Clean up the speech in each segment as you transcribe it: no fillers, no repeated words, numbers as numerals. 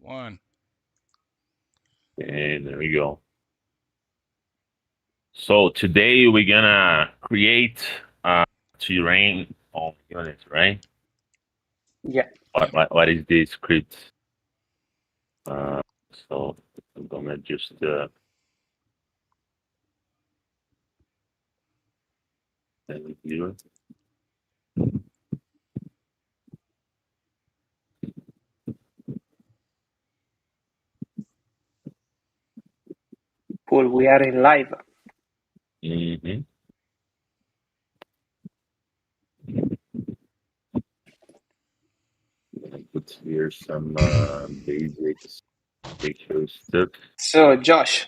1. And there we go. So today we're gonna create terrain on units, right? Yeah. What is this script? So I'm gonna just here. Cool. We are in live. Mm-hmm. I put here some basics picture stuff. So, Josh,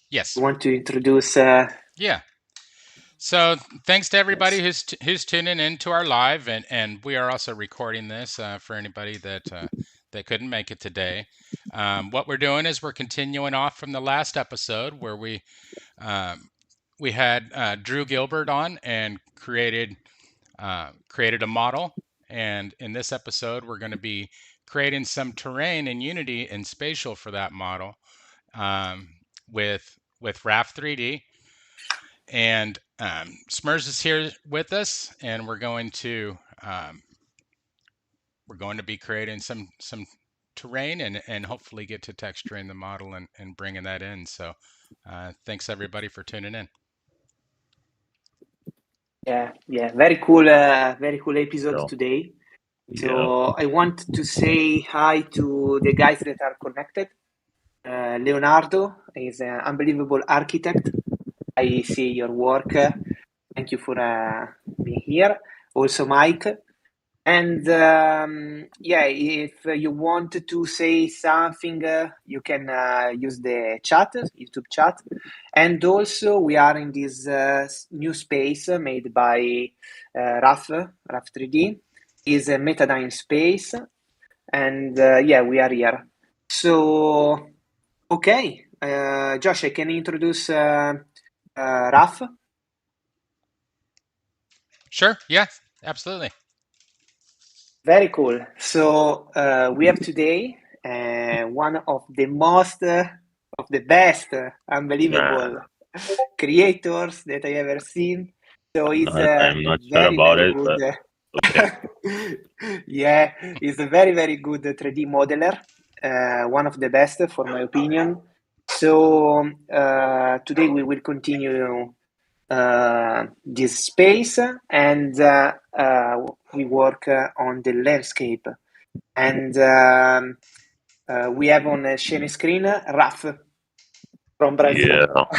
Yes. you want to introduce? Yeah. So thanks to everybody who's tuning in to our live, and we are also recording this for anybody that couldn't make it today. What we're doing is we're continuing off from the last episode where we had Drew Gilbert on and created a model. And in this episode, we're going to be creating some terrain in Unity and spatial for that model with RAF 3D. And Smurs is here with us, and we're going to be creating some terrain and hopefully get to texturing the model and bringing that in. So thanks everybody for tuning in. Yeah, very cool episode today. So I want to say hi to the guys that are connected. Leonardo is an unbelievable architect. I see your work. Thank you for being here. Also, Mike. And if you want to say something, you can use the chat, YouTube chat. And also, we are in this new space made by RAF 3D. Is a MetaDyn space. And we are here. So, okay. Josh, I can introduce RAF? Sure, yeah, absolutely. Very cool. So we have today one of the most, of the best, unbelievable creators that I ever seen. So he's I'm not sure about it, good, but okay. Yeah, he's a very, very good 3D modeler. One of the best, for my opinion. So today we will continue this space, and we work on the landscape. And we have on the sharing screen RAF from Brazil.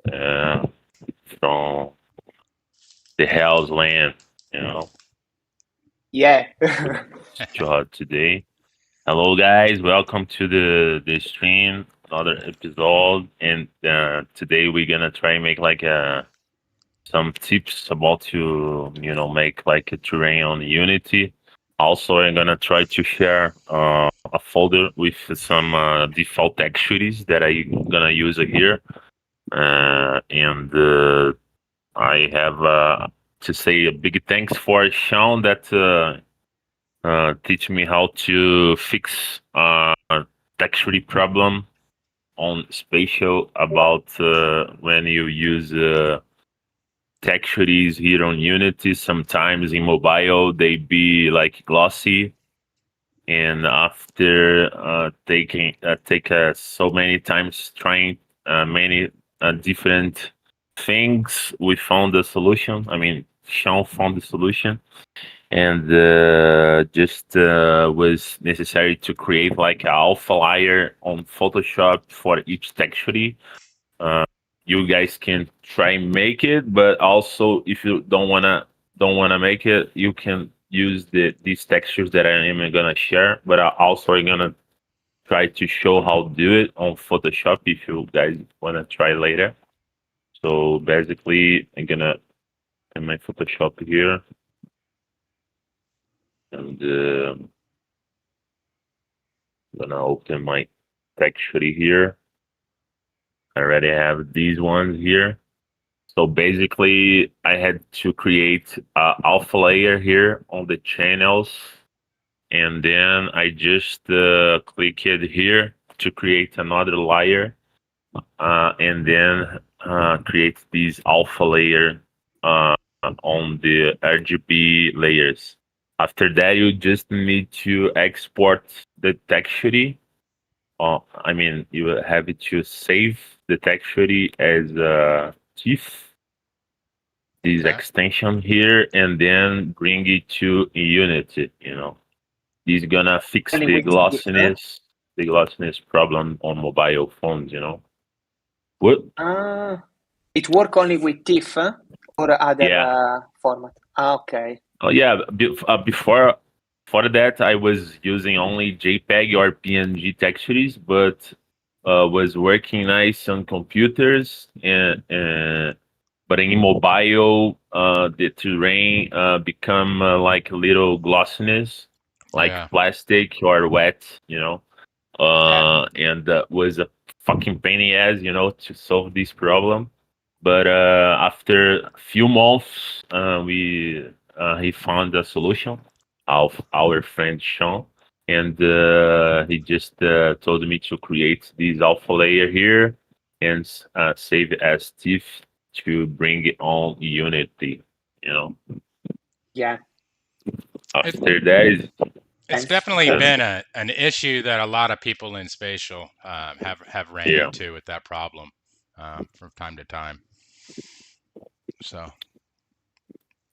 Yeah, from the hell's land, Yeah. Too hot today. Hello, guys. Welcome to the stream. Another episode, and today we're gonna try and make like some tips about to make like a terrain on Unity. Also, I'm gonna try to share a folder with some default textures that I'm gonna use here, and I have to say a big thanks for Sean that teach me how to fix texture problem on spatial about when you use textures here on Unity. Sometimes in mobile they be like glossy, and after take so many times trying many different things, we found the solution. I mean, Sean found the solution, and just was necessary to create like an alpha layer on Photoshop for each texture. You guys can try and make it, but also if you don't wanna make it, you can use these textures that I am gonna share. But I also am gonna try to show how to do it on Photoshop if you guys wanna try later. So basically, I'm gonna in my Photoshop here, and I'm gonna open my texture here. I already have these ones here. So basically, I had to create an alpha layer here on the channels, and then I just click it here to create another layer, and then create this alpha layer on the RGB layers. After that, you just need to export the texture. I mean, you have to save the texture as a TIFF, this extension here, and then bring it to Unity. This is gonna fix Only the with glossiness problem on mobile phones. What? It work only with TIFF or other Yeah. format? Okay. Oh yeah. Before that, I was using only JPEG or PNG textures, but was working nice on computers, and but in mobile, the terrain become like a little glossiness, like plastic or wet, and was a fucking pain in the ass, to solve this problem. But after a few months, he found a solution of our friend Sean, and he just told me to create this alpha layer here and save it as TIFF to bring it on Unity. Yeah. After that, it's definitely been an issue that a lot of people in spatial have ran into with that problem from time to time. So.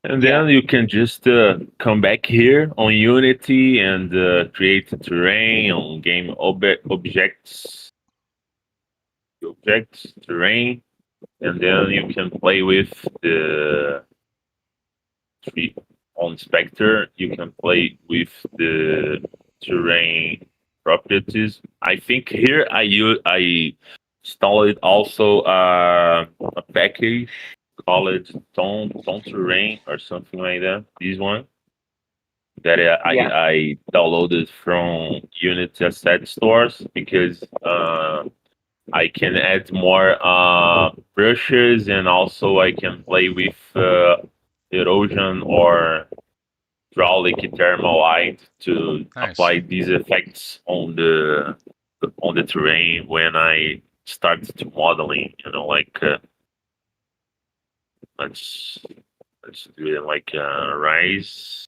And then you can just come back here on Unity and create a terrain on game objects, terrain, and then you can play with the tree on Spectre. You can play with the terrain properties. I think here I installed also a package called Tone Terrain or something like that. This one that I downloaded from Unity asset stores because I can add more brushes, and also I can play with erosion or hydraulic thermal light to apply these effects on the terrain when I start to modeling. Let's do it like rise.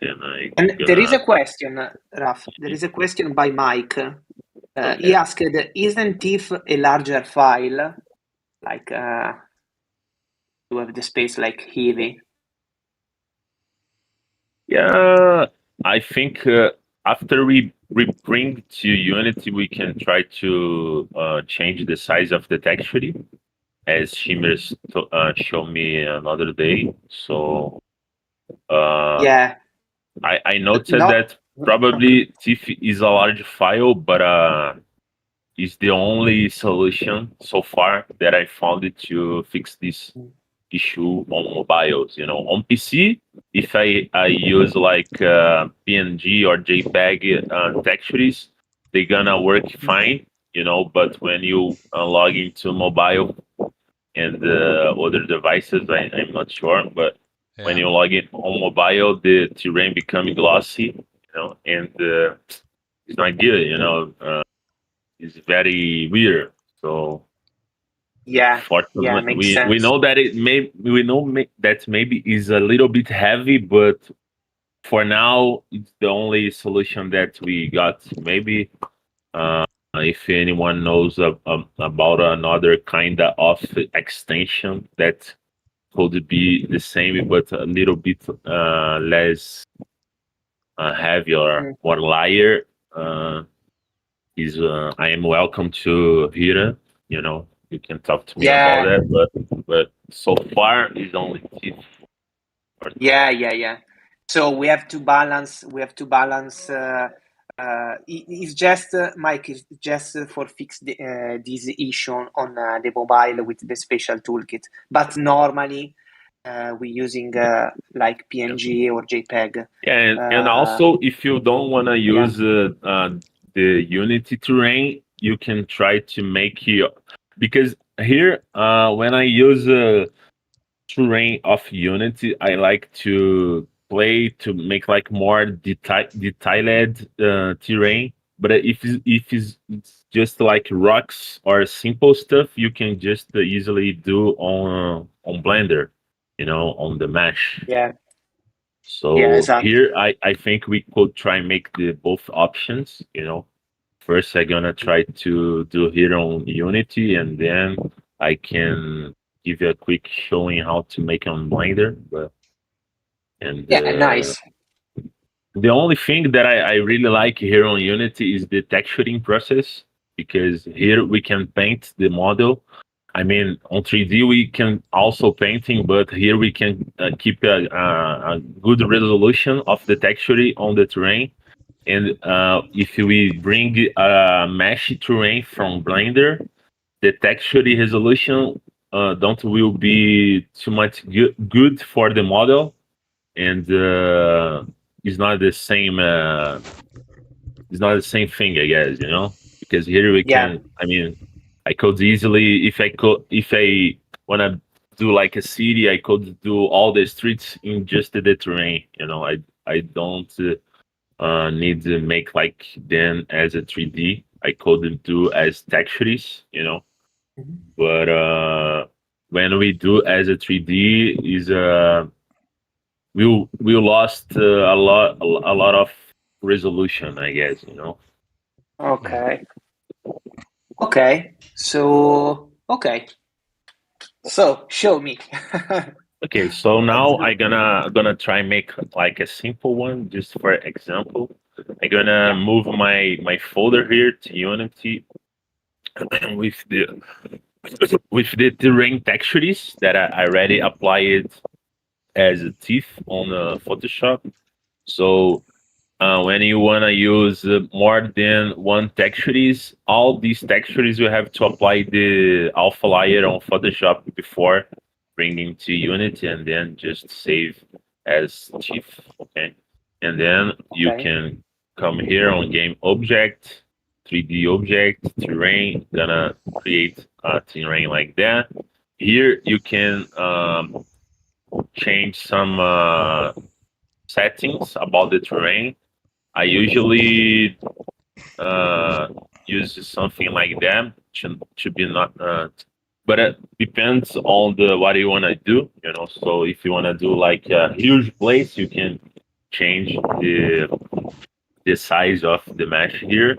And there is a question, Raf. There is a question by Mike. He asked, "Isn't TIFF a larger file, like to have the space like Eevee?" Yeah, I think after we bring to Unity, we can try to change the size of the texture, as Shimmers showed me another day. So I noted that probably TIFF is a large file, but it's the only solution so far that I found it to fix this issue on mobiles. On PC, if I use like PNG or JPEG textures, they're gonna work fine. But when you log into mobile and other devices, I'm not sure, but when you log in on mobile, the terrain becomes glossy, and it's not good. It's very weird. So fortunately, we know that that maybe is a little bit heavy, but for now, it's the only solution that we got. Maybe if anyone knows about another kind of extension that could be the same, but a little bit less heavy or more layer, I am welcome to hear it. You can talk to me about that, but so far it's only TIFF. Yeah. So we have to balance. It's just Mike is just for fix this issue on the mobile with the spatial toolkit. But normally we're using like PNG or JPEG. Yeah, and also if you don't want to use the Unity terrain, you can try to make because here when I use terrain of Unity, I like to play to make like more detailed terrain. But if it's just like rocks or simple stuff, you can just easily do on Blender, on the mesh. Yeah. So Yeah, exactly. here I think we could try and make the both options. First I'm gonna try to do here on Unity, and then I can give you a quick showing how to make on Blender. Yeah, nice. The only thing that I really like here on Unity is the texturing process, because here we can paint the model. I mean, on 3D we can also painting, but here we can keep a good resolution of the texture on the terrain. And if we bring a mesh terrain from Blender, the texture resolution don't will be too much good for the model, and it's not the same. It's not the same thing, I guess. Because here we Yeah. can. I mean, I could easily, if I wanna do like a city, I could do all the streets in just the terrain. I don't need to make like them as a 3D. I could do as textures. Mhm. But when we do as a 3D, is we lost a lot of resolution, I guess. Okay. Okay. So show me. Okay, so now I gonna try and make like a simple one, just for example. I'm gonna Yeah. move my folder here to Unity with the terrain textures that I already applied as a thief on Photoshop. So when you want to use more than one textures, all these textures you have to apply the alpha layer on Photoshop before bringing to Unity, and then just save as thief. Okay, and then you Okay. can come here on game object, 3D object, terrain, gonna create a terrain like that. Here you can change some settings about the terrain. I usually use something like that to be not, but it depends on the what you want to do. So if you want to do like a huge place, you can change the size of the mesh here.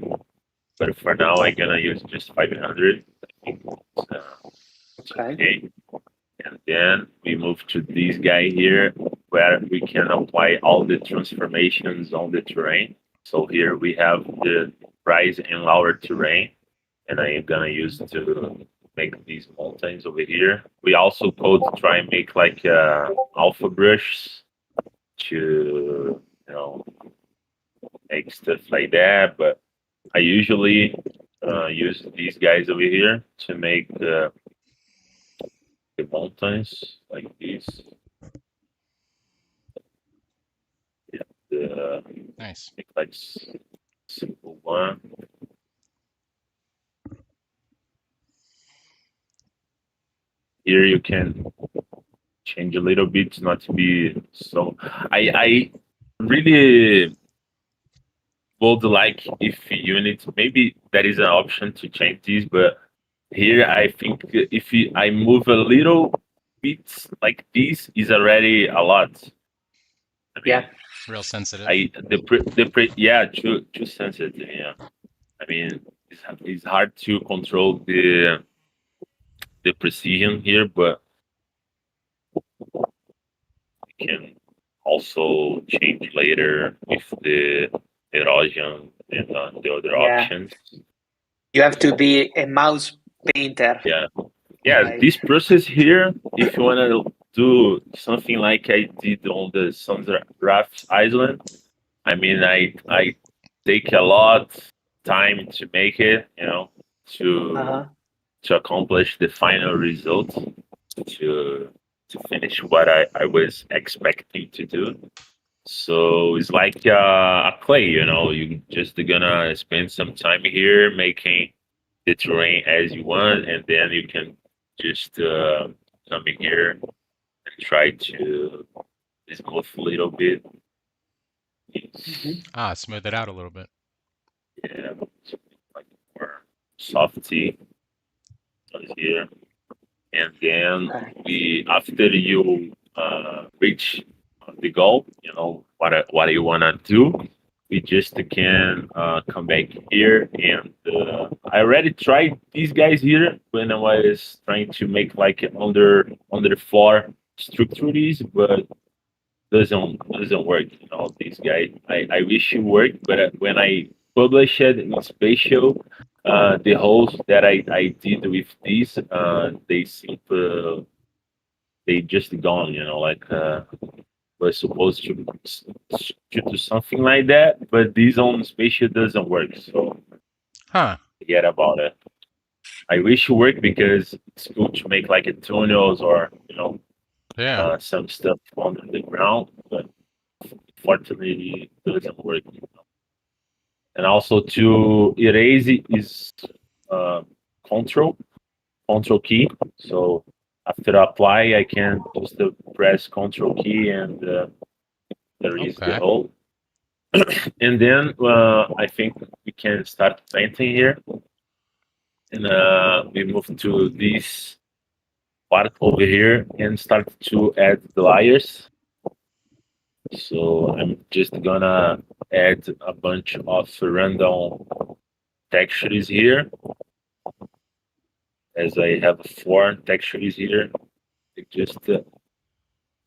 But for now, I'm gonna use just 500. I think it's Okay. okay. And then we move to this guy here, where we can apply all the transformations on the terrain. So here we have the rise and lower terrain, and I am gonna use to make these mountains over here. We also could try and make like alpha brush to make stuff like that, but I usually use these guys over here to make the mountains like this. Nice. Make like simple one. Here you can change a little bit, not to be so. I really would like if unit, maybe that is an option to change this, but here I think if I move a little bit like this is already a lot. I mean, Yeah. Real sensitive. yeah, too sensitive. Yeah, I mean it's hard to control the precision here, but you can also change later with the erosion and the other Yeah. options. You have to be a mouse painter. Yeah, Like, this process here, if you want to do something like I did on the RAF Island, I mean, I take a lot time to make it, uh-huh. to accomplish the final result, to finish what I was expecting to do. So it's like a clay, you just gonna spend some time here making the terrain as you want, and then you can just come in here and try to smooth a little bit. Smooth it out a little bit. Yeah, like more softy here. And then after you reach the goal, what you wanna do, we just can come back here. And I already tried these guys here when I was trying to make like under the floor structures, but doesn't work. This guy. I wish it worked, but when I published it in Spatial, the holes that I did with these, they seem they just gone. Like was supposed to do something like that, but this on Spatial doesn't work. So forget about it. I wish it worked because it's good to make like a tunnels or some stuff under the ground, but fortunately it doesn't work. And also to erase it is control key. So after apply, I can just press control key and erase the hole. And then I think we can start painting here. And we move to this part over here and start to add the layers. So I'm just gonna add a bunch of random textures here, as I have 4 textures here. I just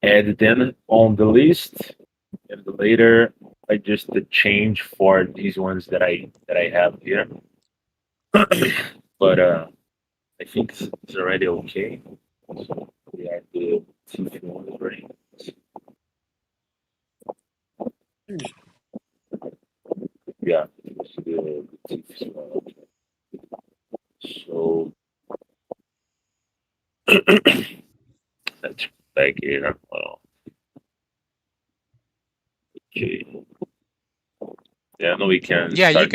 add them on the list, and later I just change for these ones that I have here. But I think it's already okay. So we add the teeth ones already. Yeah, the teeth one. So that's back here. Well, okay. Yeah, no, we can. Yeah, you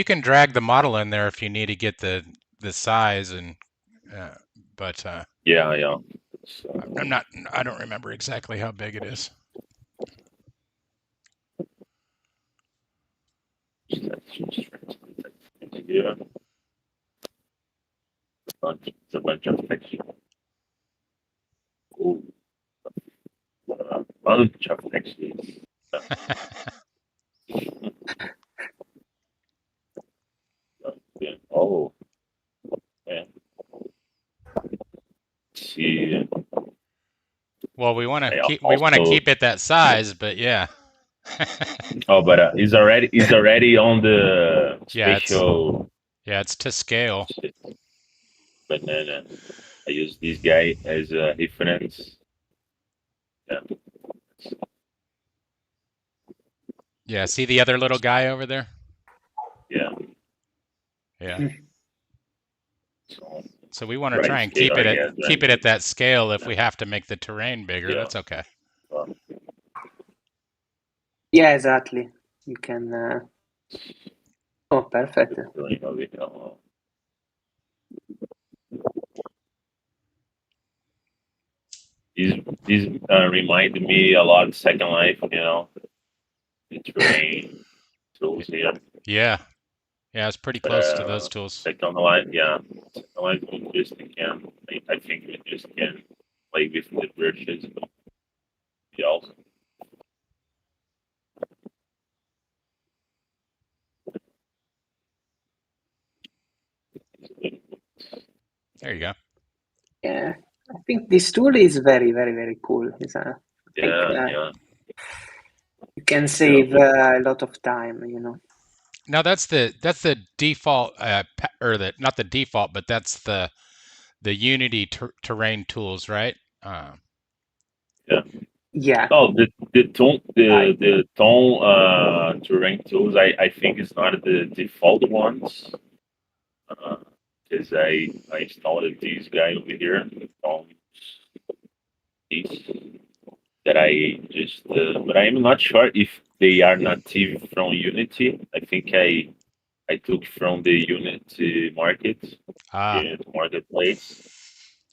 can drag the model in there if you need to get the size and. But yeah. I don't remember exactly how big it is. Yeah. It's a bunch of texture. Oh, a bunch of textures. Oh, yeah. See. Well, we want to keep it that size, but yeah. Oh, but it's already on the spatial. Yeah, it's to scale. But then I use this guy as a reference. Yeah. Yeah, see the other little guy over there? Yeah. Yeah. So we want to try and keep it at that scale. If we have to make the terrain bigger, that's okay. Yeah, exactly. You can. Oh, perfect. These remind me a lot of Second Life, the terrain tools here. Yeah, it's pretty close to those tools. Second Life, yeah. Second Life, we just can. I think we just can play with the brushes. Yeah, also. There you go. Yeah, I think this tool is very, very, very cool. Yeah. You can save a lot of time, Now that's the default, or not the default, but that's the Unity terrain tools, right? Yeah. Oh, the tone terrain tools. I think it's not the default ones. Because I installed these guy over here, these that I just, but I'm not sure if they are native from Unity. I think I took from the Unity marketplace.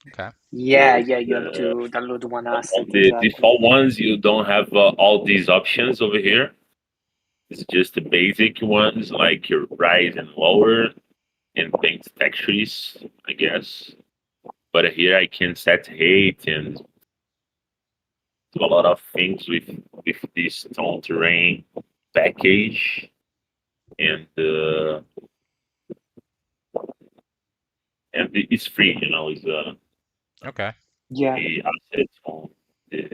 Okay. Yeah, you have to download one asset. On the Exactly. default ones, you don't have all these options over here. It's just the basic ones like your rise and lower and paint textures, I guess. But here I can set height and do a lot of things with this tone terrain package, and it's free, it's Okay. Yeah, a asset on the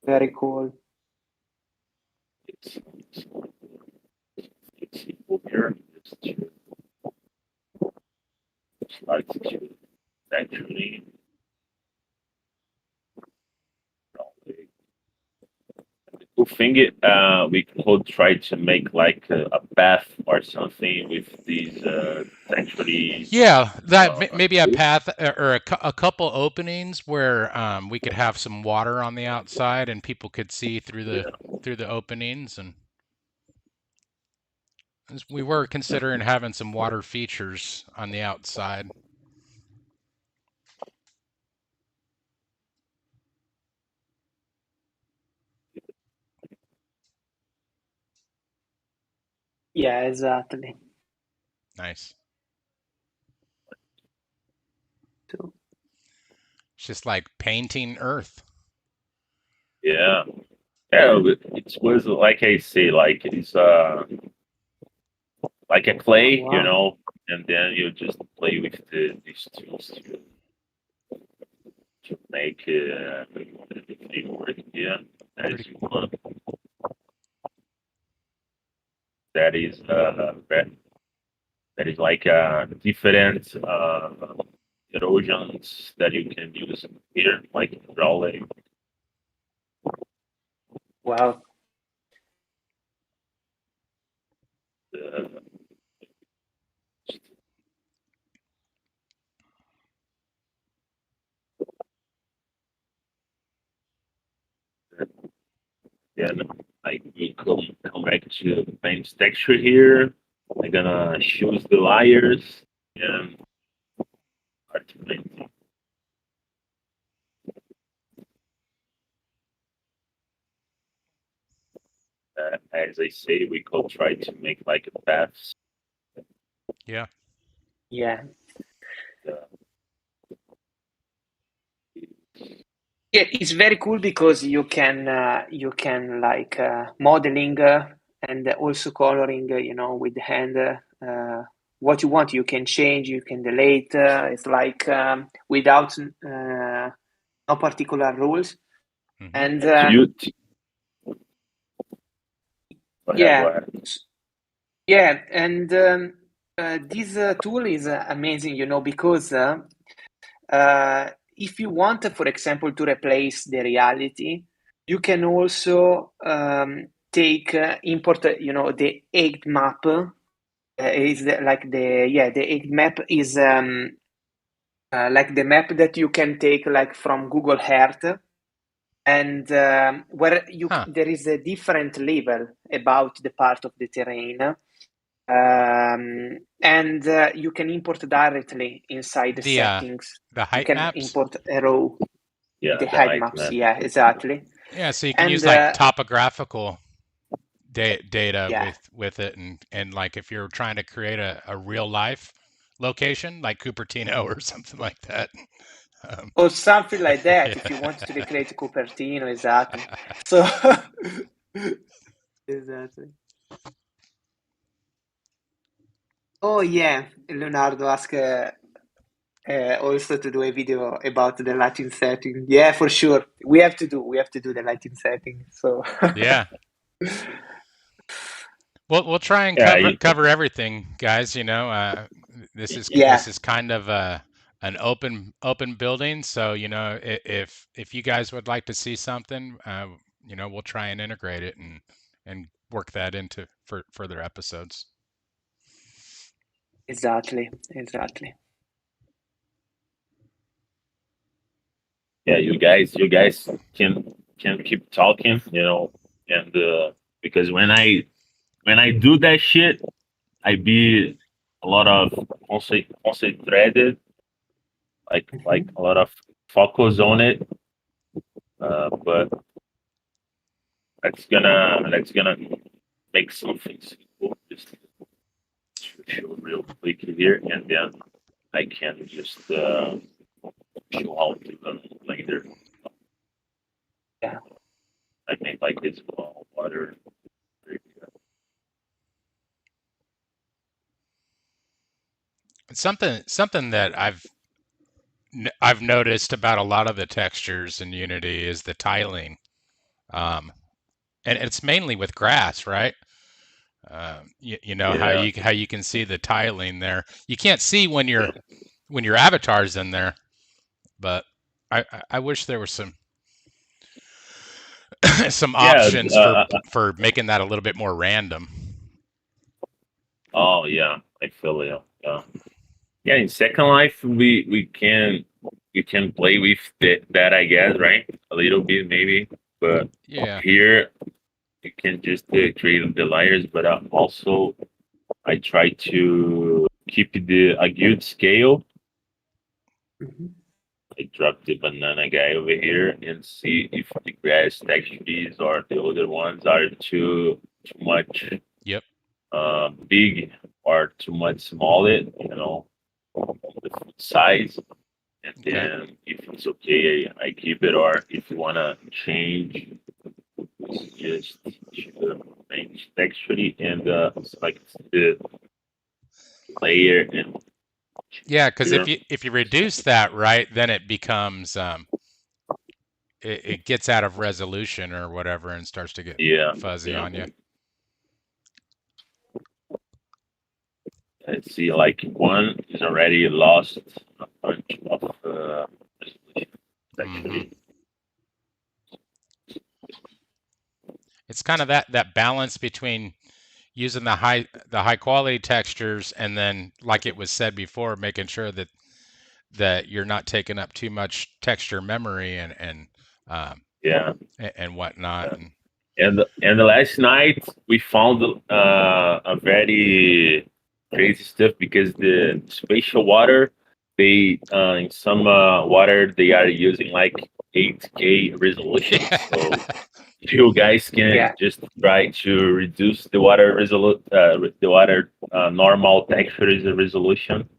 very cool. it's over here. It's to start to actually the cool thing we could try to make like a path or something with these actually Yeah, that maybe a tools. path or a couple openings where we could have some water on the outside and people could see through the openings, and we were considering having some water features on the outside. Yeah, exactly. Nice. So, It's just like painting Earth. Yeah. Yeah, but it was like I say, like it's like a clay, wow. and then you just play with these tools to make everything work. Yeah, as Pretty. you want. That is that is like different erosions that you can use here, like hydraulic. Wow. Uh, then I we come back to paint texture here. I'm gonna choose the layers and start to paint. As I say, we could try to make like a paths. Yeah. Yeah. Uh, Yeah, it's very cool because you can like modeling and also coloring, with the hand. What you want, you can change, you can delete. It's like without no particular rules. Mm-hmm. And so you go ahead, yeah, go ahead. yeah, and this tool is amazing, because if you want, for example, to replace the reality, you can also take import, the egg map. Is like the egg map is like the map that you can take like from Google Earth, and where there is a different level about the part of the terrain. And you can import directly inside the settings. The You height can maps. import a row, Yeah, the the height height maps. map. Yeah, exactly. Yeah, so you can And use like topographical data yeah, with it, and like if you're trying to create a real life location like Cupertino or something like that. or something like that. Yeah. If you want to recreate Cupertino, exactly. So exactly. Oh yeah, Leonardo asked also to do a video about the lighting setting. Yeah, for sure. We have to do the lighting setting. So Yeah. We'll try and Yeah, cover everything, guys. yeah, this is kind of an open building, so if you guys would like to see something, we'll try and integrate it and work that into for further episodes. exactly. yeah, you guys can keep talking, and because when I do that shit, I be a lot of concentrated like a lot of focus on it. But let's gonna make something simple. Just to show real quick here, and then I can just show how to run later. Yeah. I make like this water. Something that I've noticed about a lot of the textures in Unity is the tiling, and it's mainly with grass, right? You know Yeah. how you can see the tiling there. You can't see when your avatar's in there, but I wish there was some some Yeah. options for making that a little bit more random. Oh yeah, I feel it. Yeah. Yeah. In Second Life, we can play with that, I guess, right? A little bit maybe, but Yeah. here you can just create the layers. But also I try to keep a good scale. Mhm. I drop the banana guy over here and see if the grass textures or the other ones are too much Yep. big or too much small. The foot size, and Okay. then if it's okay, I keep it. Or if you wanna change, just change texture and select the layer and Yeah, because here. if you reduce that, right, then it becomes it gets out of resolution or whatever and starts to get Yeah, fuzzy yeah. on you. I see, like one is already lost a bunch of resolution. Hmm. Actually, It's kind of that balance between using the high quality textures and then, like it was said before, making sure that you're not taking up too much texture memory um, yeah. and whatnot. Yeah. And the last night we found a very crazy stuff because the spatial water, they in some water they are using like 8K resolution. So you guys can Yeah. just try to reduce the water normal texture resolution,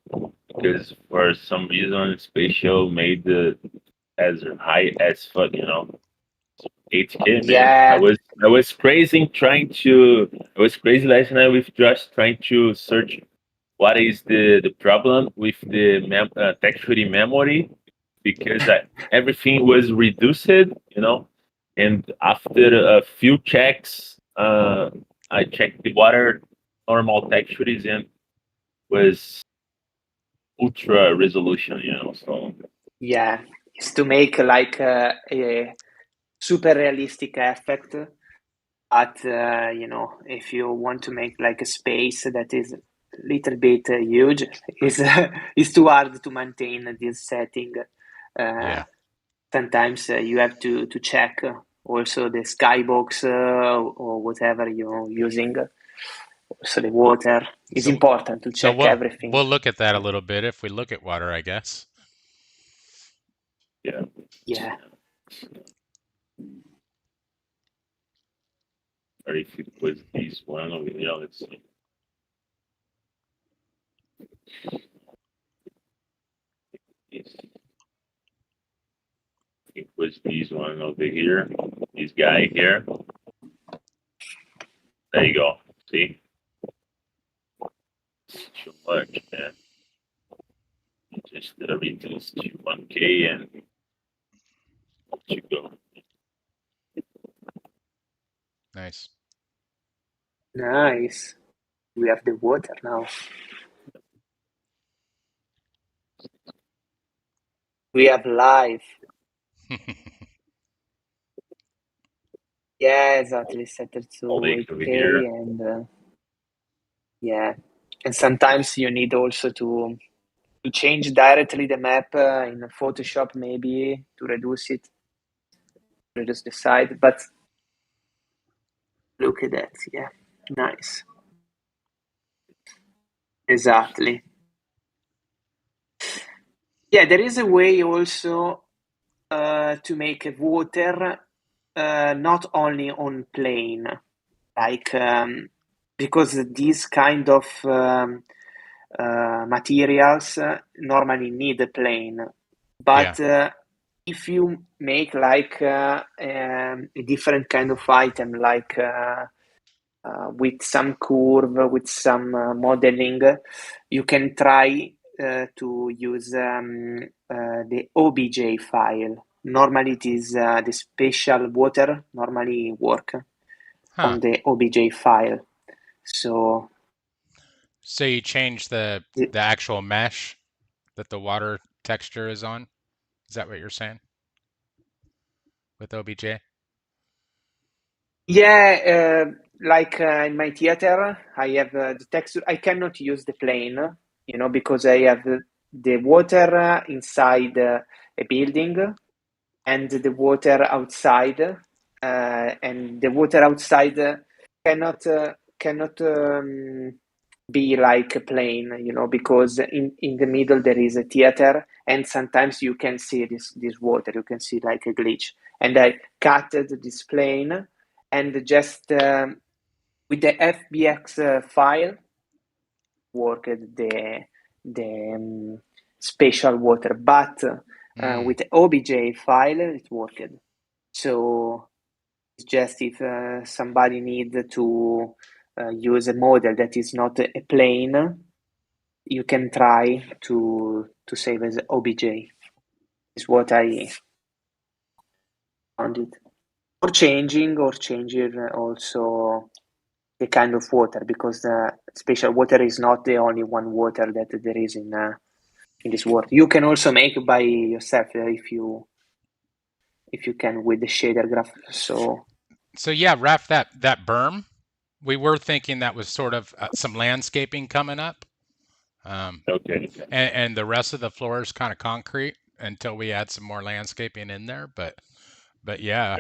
because for some reason spatial made the as high as fuck. 8K, man. Yeah. I was crazy trying to. I was crazy last night with just trying to search what is the problem with the texture memory, because everything was reduced. And after a few checks, I checked the water normal textures and was ultra resolution. So Yeah. It's to make like a super realistic effect. But if you want to make like a space that is a little bit huge, is it's too hard to maintain this setting. Uh, Yeah. Sometimes you have to check also the skybox or whatever you're using. Also the water. It's So important to so check everything. we'll look at that a little bit if we look at water, I guess. yeah. Yeah. Or if it was this one over here, let's see. Yes. It was this one over here, this guy here. There you go. See? It's too much, man. Just reduce to 1K and you go. Nice. Nice. We have the water now. We have live. Yeah, exactly. Set it to All lake over 8K here. and yeah. And sometimes you need also to change directly the map in Photoshop maybe to reduce the size. But look at that. Yeah. Nice. Exactly. Yeah, there is a way also to make water not only on plane, like because these kind of materials normally need a plane, but if you make like a different kind of item, like with some curve, with some modeling, you can try to use the OBJ file. Normally, it is the special water normally work on the OBJ file. So you change the actual mesh that the water texture is on? Is that what you're saying with OBJ? yeah, like in my theater, I have the texture. I cannot use the plane, because I have the water inside a building and the water outside, and the water outside cannot be like a plane, because in the middle there is a theater, and sometimes you can see this water, you can see like a glitch, and I cutted this plane and just with the FBX file worked the spatial water, but with the OBJ file it worked. So it's just if somebody needs to use a model that is not a plane, you can try to save as OBJ. Is what I found it. Or changing also the kind of water, because the spatial water is not the only one water that there is in this world. You can also make by yourself if you can with the shader graph. So yeah, Raf, that berm, we were thinking that was sort of some landscaping coming up. Okay. And the rest of the floor is kind of concrete until we add some more landscaping in there. But yeah,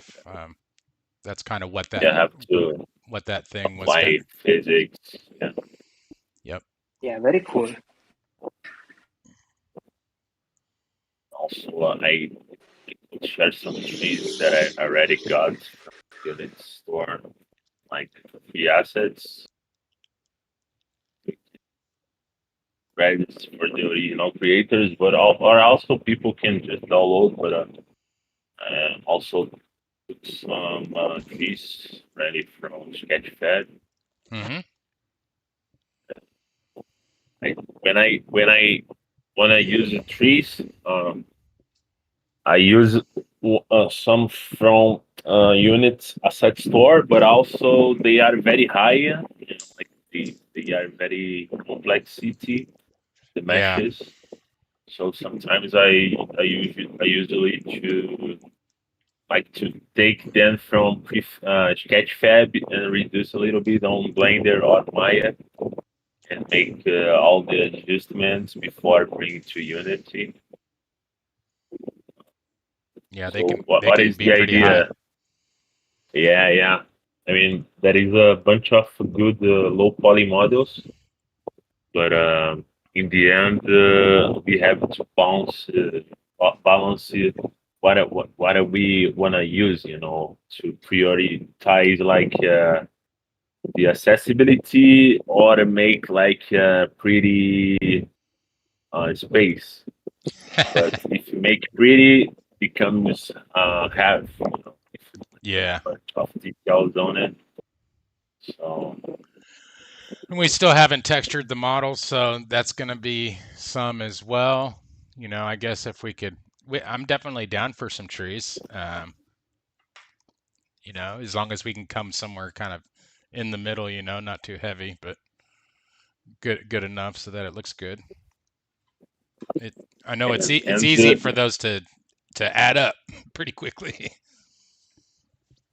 that's kind of what that have to what that thing was. Apply physics. Yeah. Yep. Yeah, very cool. Also, I could share some trees that I already got from unit store, like free assets. Credits for the original creators, but or also people can just download, but also put some trees ready from Sketchpad. Mm-hmm. When I use the trees, I use some from unit asset store, but also they are very high. Like they are very complexity, the meshes. So sometimes I usually to take them from Sketchfab and reduce a little bit on Blender or Maya and make all the adjustments before bringing to Unity. Yeah, So what what is the idea? high. Yeah. I mean, there is a bunch of good low poly models, but in the end, we have to balance it. What we want to use, to prioritize like the accessibility or make like pretty space. But if you make pretty, becomes have Yeah. a bunch of details on it. So And we still haven't textured the model, so that's going to be some as well. I guess if we could, I'm definitely down for some trees. As long as we can come somewhere kind of in the middle, not too heavy, but good enough so that it looks good. I know it's easy for those to add up pretty quickly.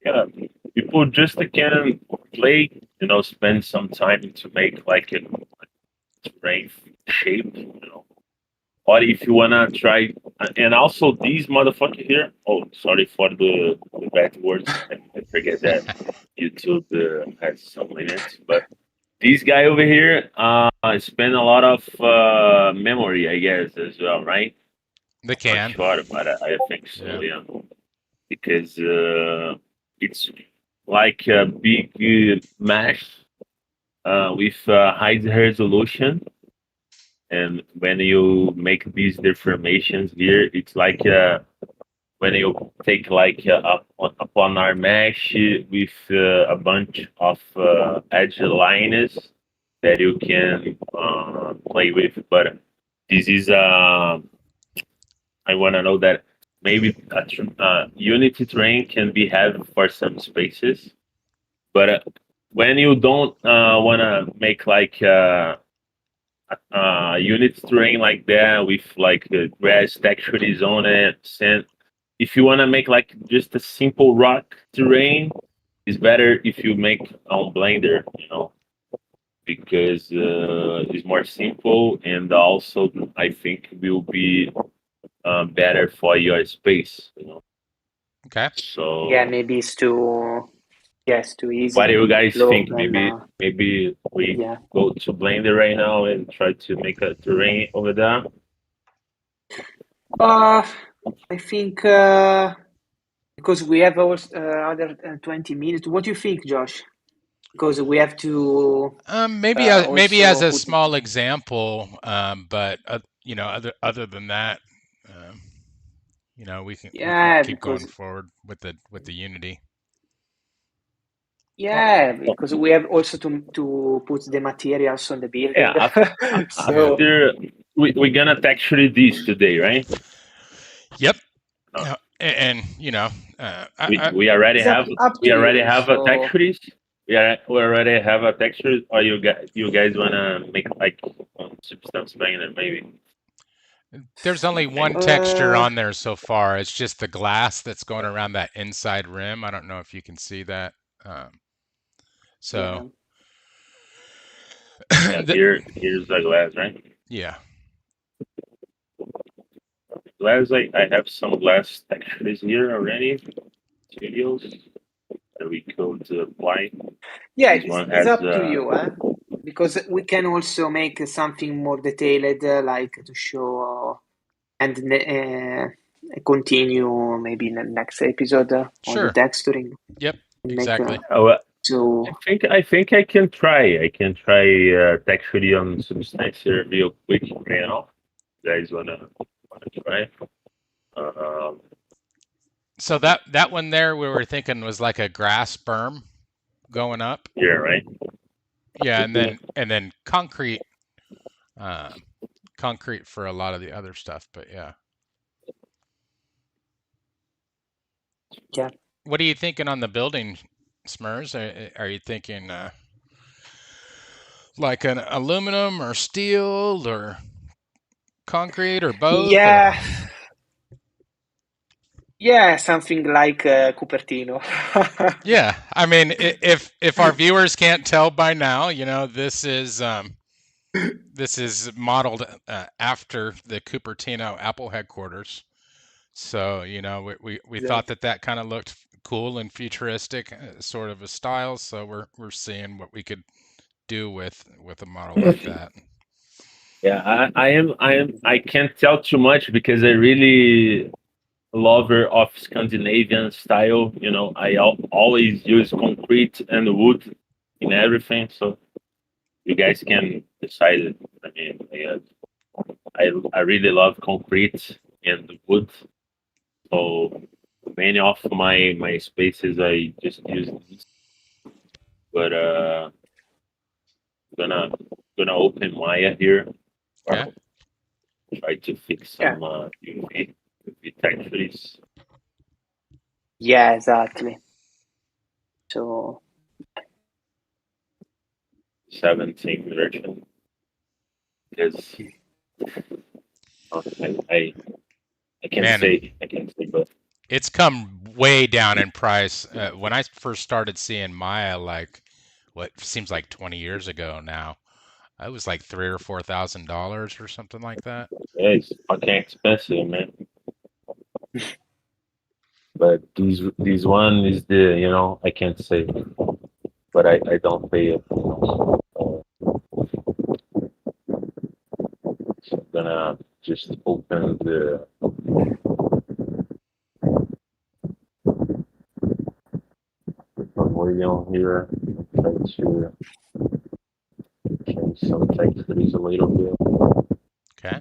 Yeah, people just can play, spend some time to make like a terrain shape, Or if you wanna try, and also these motherfucker here. Oh, sorry for the bad words. I forget that YouTube has some limits, but this guy over here spend a lot of memory, I guess, as well, right? They can. Not sure, but I think so. Yeah. Yeah, because it's like a big mesh with high resolution, and when you make these deformations here, it's like when you take like upon our mesh with a bunch of edge lines that you can play with. But this is I want to know that maybe Unity terrain can be had for some spaces, but when you don't want to make like unit terrain like that with like grass textures on it, sand. If you want to make like just a simple rock terrain, it's better if you make on Blender, because it's more simple and also I think will be better for your space. Okay. So Yeah, maybe it's too easy. what do you guys low, think? and, Maybe we yeah. go to Blender right now and try to make a terrain over there. I think because we have other 20 minutes. What do you think, Josh? Because we have to maybe as a put small example, but other than that, we can keep going because forward with the Unity. because we have also to put the materials on the building. Yeah, So after we're gonna texture this today, right? Yep. No. And We already it's have up to you. a textures. We already have a texture, or you guys wanna make like substance painter maybe? there's only one texture on there so far. It's just the glass that's going around that inside rim. I don't know if you can see that. So Yeah, here's the glass, right? Yeah. Glass, I have some glass textures here already. Studios that we could apply. Yeah, This one it's has up to you, because we can also make something more detailed, like to show and continue maybe in the next episode on Sure. the texturing. Yep. Exactly. So I think I can try. I can try texture on substance here real quick right now. You guys wanna try? So that one there we were thinking was like a grass berm going up. Yeah, right. Yeah, and then concrete for a lot of the other stuff, but yeah. Yeah. What are you thinking on the building, Smurs? Are you thinking like an aluminum or steel or concrete or both? Yeah. Yeah, something like Cupertino. Yeah, I mean, if our viewers can't tell by now, this is modeled after the Cupertino Apple headquarters. So we thought that kind of looked cool and futuristic, sort of a style. So we're seeing what we could do with a model like that. Yeah, I can't tell too much because I really lover of Scandinavian style. I always use concrete and wood in everything, so you guys can decide. I mean, I really love concrete and wood, so many of my spaces I just use these. But gonna open Maya here. Okay. Try to fix some UV textures. Yeah, exactly. So 17 version. Because I can't say, but it's come way down in price. When I first started seeing Maya, like what seems like 20 years ago now, it was like $3,000 or $4,000 or something like that. yeah, it's fucking expensive, man. But this one is the I can't say, but I don't pay it. So I'm gonna just open the I'm waiting on here. Try to change some text that is a little bit. Okay.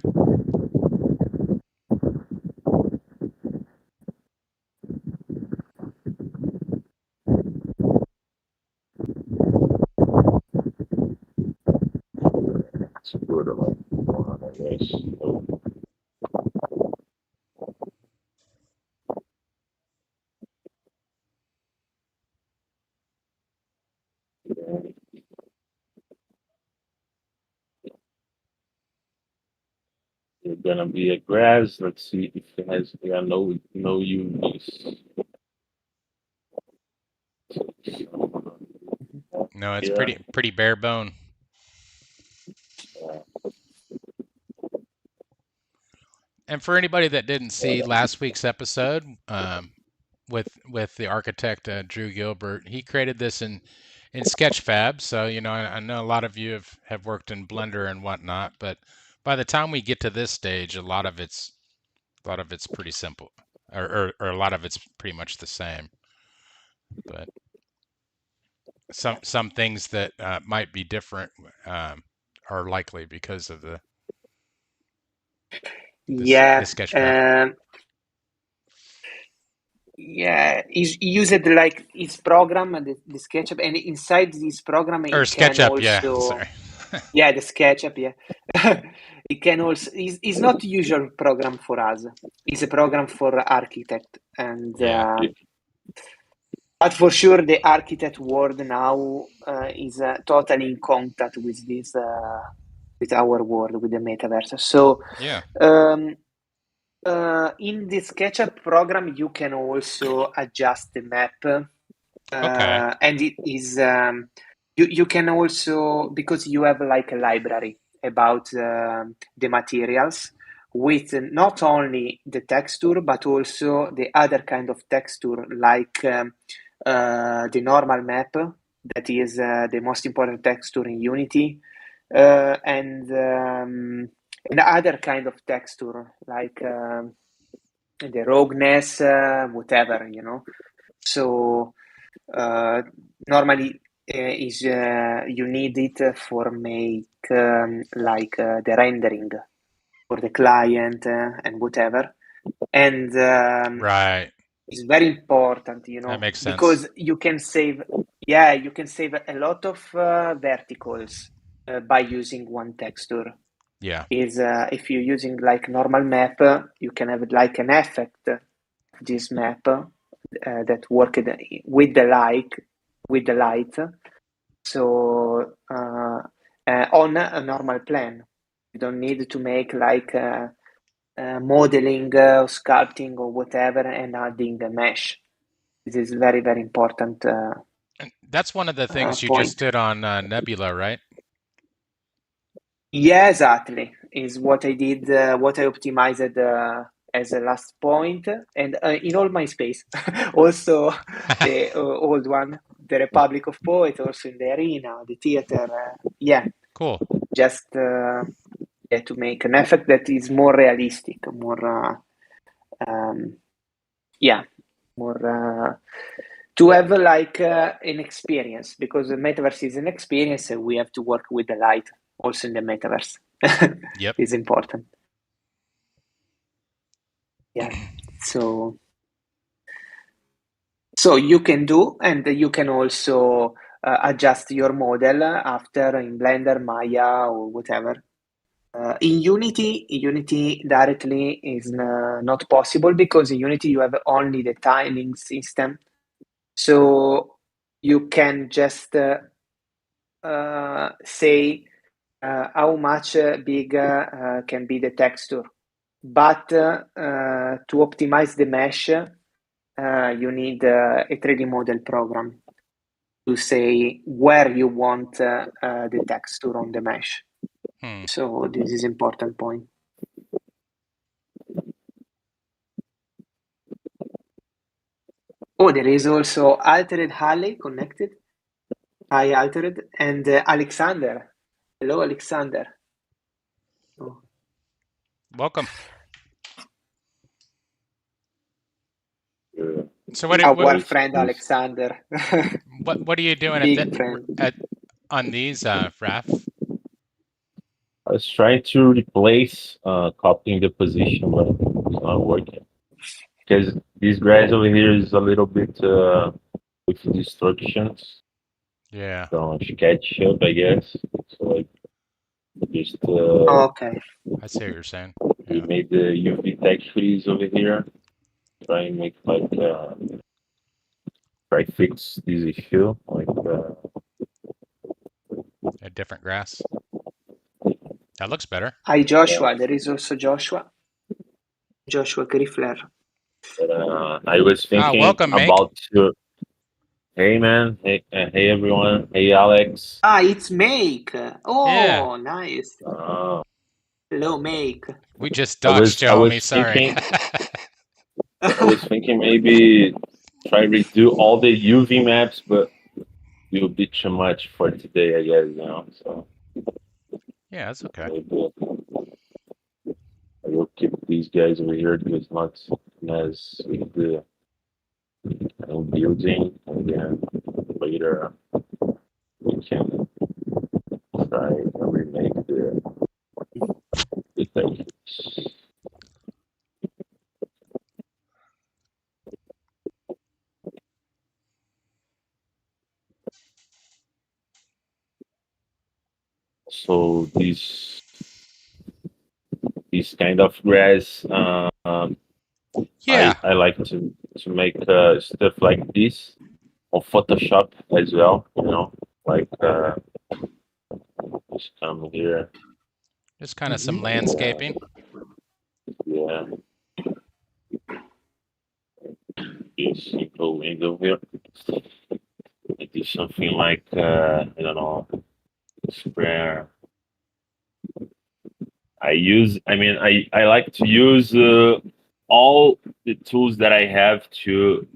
It's good like one, I guess. So, yeah. It's gonna be a grass. Let's see if it has no UVs. No, it's Yeah. pretty bare bone. And for anybody that didn't see last week's episode, with the architect Drew Gilbert, he created this in Sketchfab. So I know a lot of you have worked in Blender and whatnot, but by the time we get to this stage, a lot of it's pretty simple, or a lot of it's pretty much the same. But some things that might be different are likely because of the Sketchfab. Yeah, he's used like his program, the SketchUp, and inside this program Or it can SketchUp, also yeah. Sorry. yeah, the SketchUp, yeah. It can also it's not usual program for us. It's a program for architect, and Yeah. but for sure the architect world now is totally in contact with this with our world, with the metaverse. So Yeah. in the SketchUp program, you can also adjust the map, Okay. and it is you can also, because you have like a library about the materials with not only the texture but also the other kind of texture, like the normal map, that is the most important texture in Unity, and other kind of texture like the rogueness, whatever, So normally is you need it for make like the rendering for the client and whatever, and Right. it's very important, That makes sense. because you can save a lot of verticals by using one texture. Yeah. Is if you're using like normal map, you can have like an effect this map that work with the light. So on a normal plane, you don't need to make like modeling or sculpting or whatever and adding a mesh. This is very, very important. And that's one of the things you Point. just did on Nebula, right? Yeah, exactly. Is what I did, what I optimized as a last point, and in all my space, also the old one, the Republic of Poets, also in the arena, the theater. Yeah, Cool. just to make an effect that is more realistic, more more to have like an experience, because the metaverse is an experience, and we have to work with the light also in the metaverse. Yep. It's important. Yeah. So you can do, and you can also adjust your model after in Blender, Maya, or whatever. In Unity directly is not possible, because in Unity you have only the tiling system. So you can just say how much big can be the texture. But to optimize the mesh, you need a 3D model program to say where you want the texture on the mesh. So this is important point. Oh, there is also Altered Halley connected. Hi, Altered, and Alexander. Hello, Alexander. Oh. Welcome. So what our friend Alexander. what are you doing Big friend. on these RAF? I was trying to replace copying the position, but it's not working. Because this grass over here is a little bit with distortions. Yeah. So SketchUp, I guess. So like just Okay. I see what you're saying. we Yeah. made the UV textures over here. Try and make like try fix this issue. Like A different grass. That looks better. Hi Joshua. There is also Joshua. Joshua Griffler. but, I was thinking welcome, Make. about your. Hey man, hey everyone, hey Alex. It's Make. Oh, Yeah. nice. Uh, Hello, Make. We just I dodged you, homie. was Sorry. thinking I was thinking maybe try redo all the UV maps, but it will be too much for today, I guess. You know, so Yeah, that's okay. maybe I will keep these guys over here because not as with the building, and then later we can try and remake the thing. So this kind of grass, Yeah. I like to make stuff like this on Photoshop as well. You know, like just come here, Just kind of some landscaping. yeah, this simple window here. I do something like I don't know, square. I like to use all the tools that I have to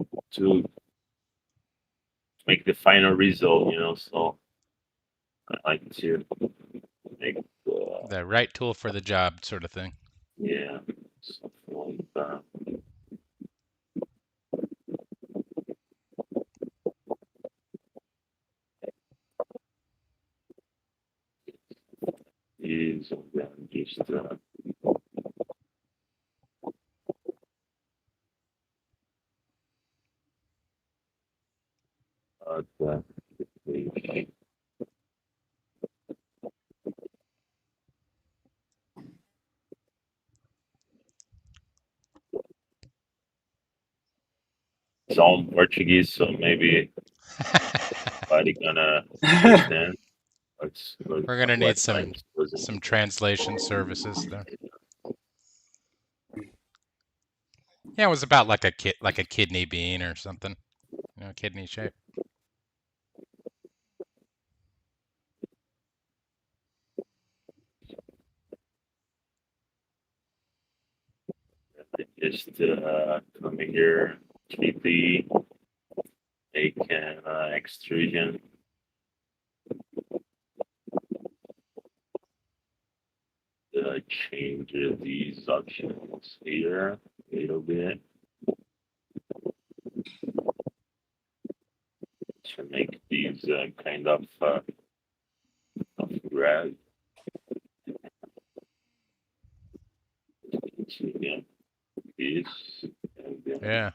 make the final result. You know, so I like to make The right tool for the job, sort of thing. yeah, something like that. Is then just the it's all in Portuguese, so maybe nobody gonna understand. We're gonna need what some I'm supposed to translation services there. Yeah, it was about like a kidney bean or something. You know, kidney shape. just come here, 3D, make an extrusion. Change these options here a little bit to make these kind of grab. Yeah, this, and then Yeah.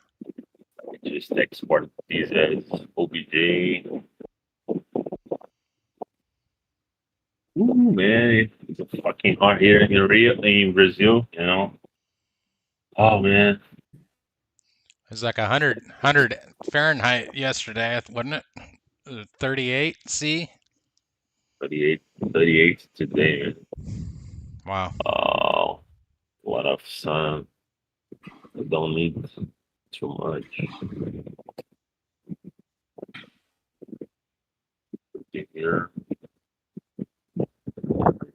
just export these as OBJ. Ooh, man, it's fucking hot here in Brazil, you know. Oh man, It was like 100 Fahrenheit yesterday, wasn't it? 38 C. 38 today, man. Wow. Oh, a lot of sun. I don't need too much. In here,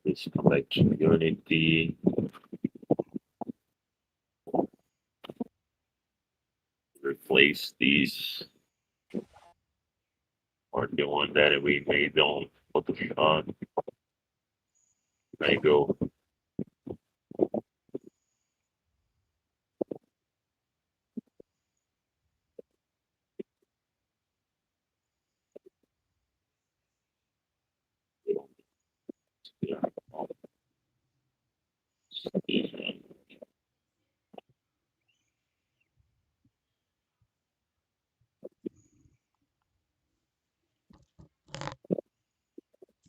just come back to Unity. Replace these or the one that we made on Photoshop. There you go.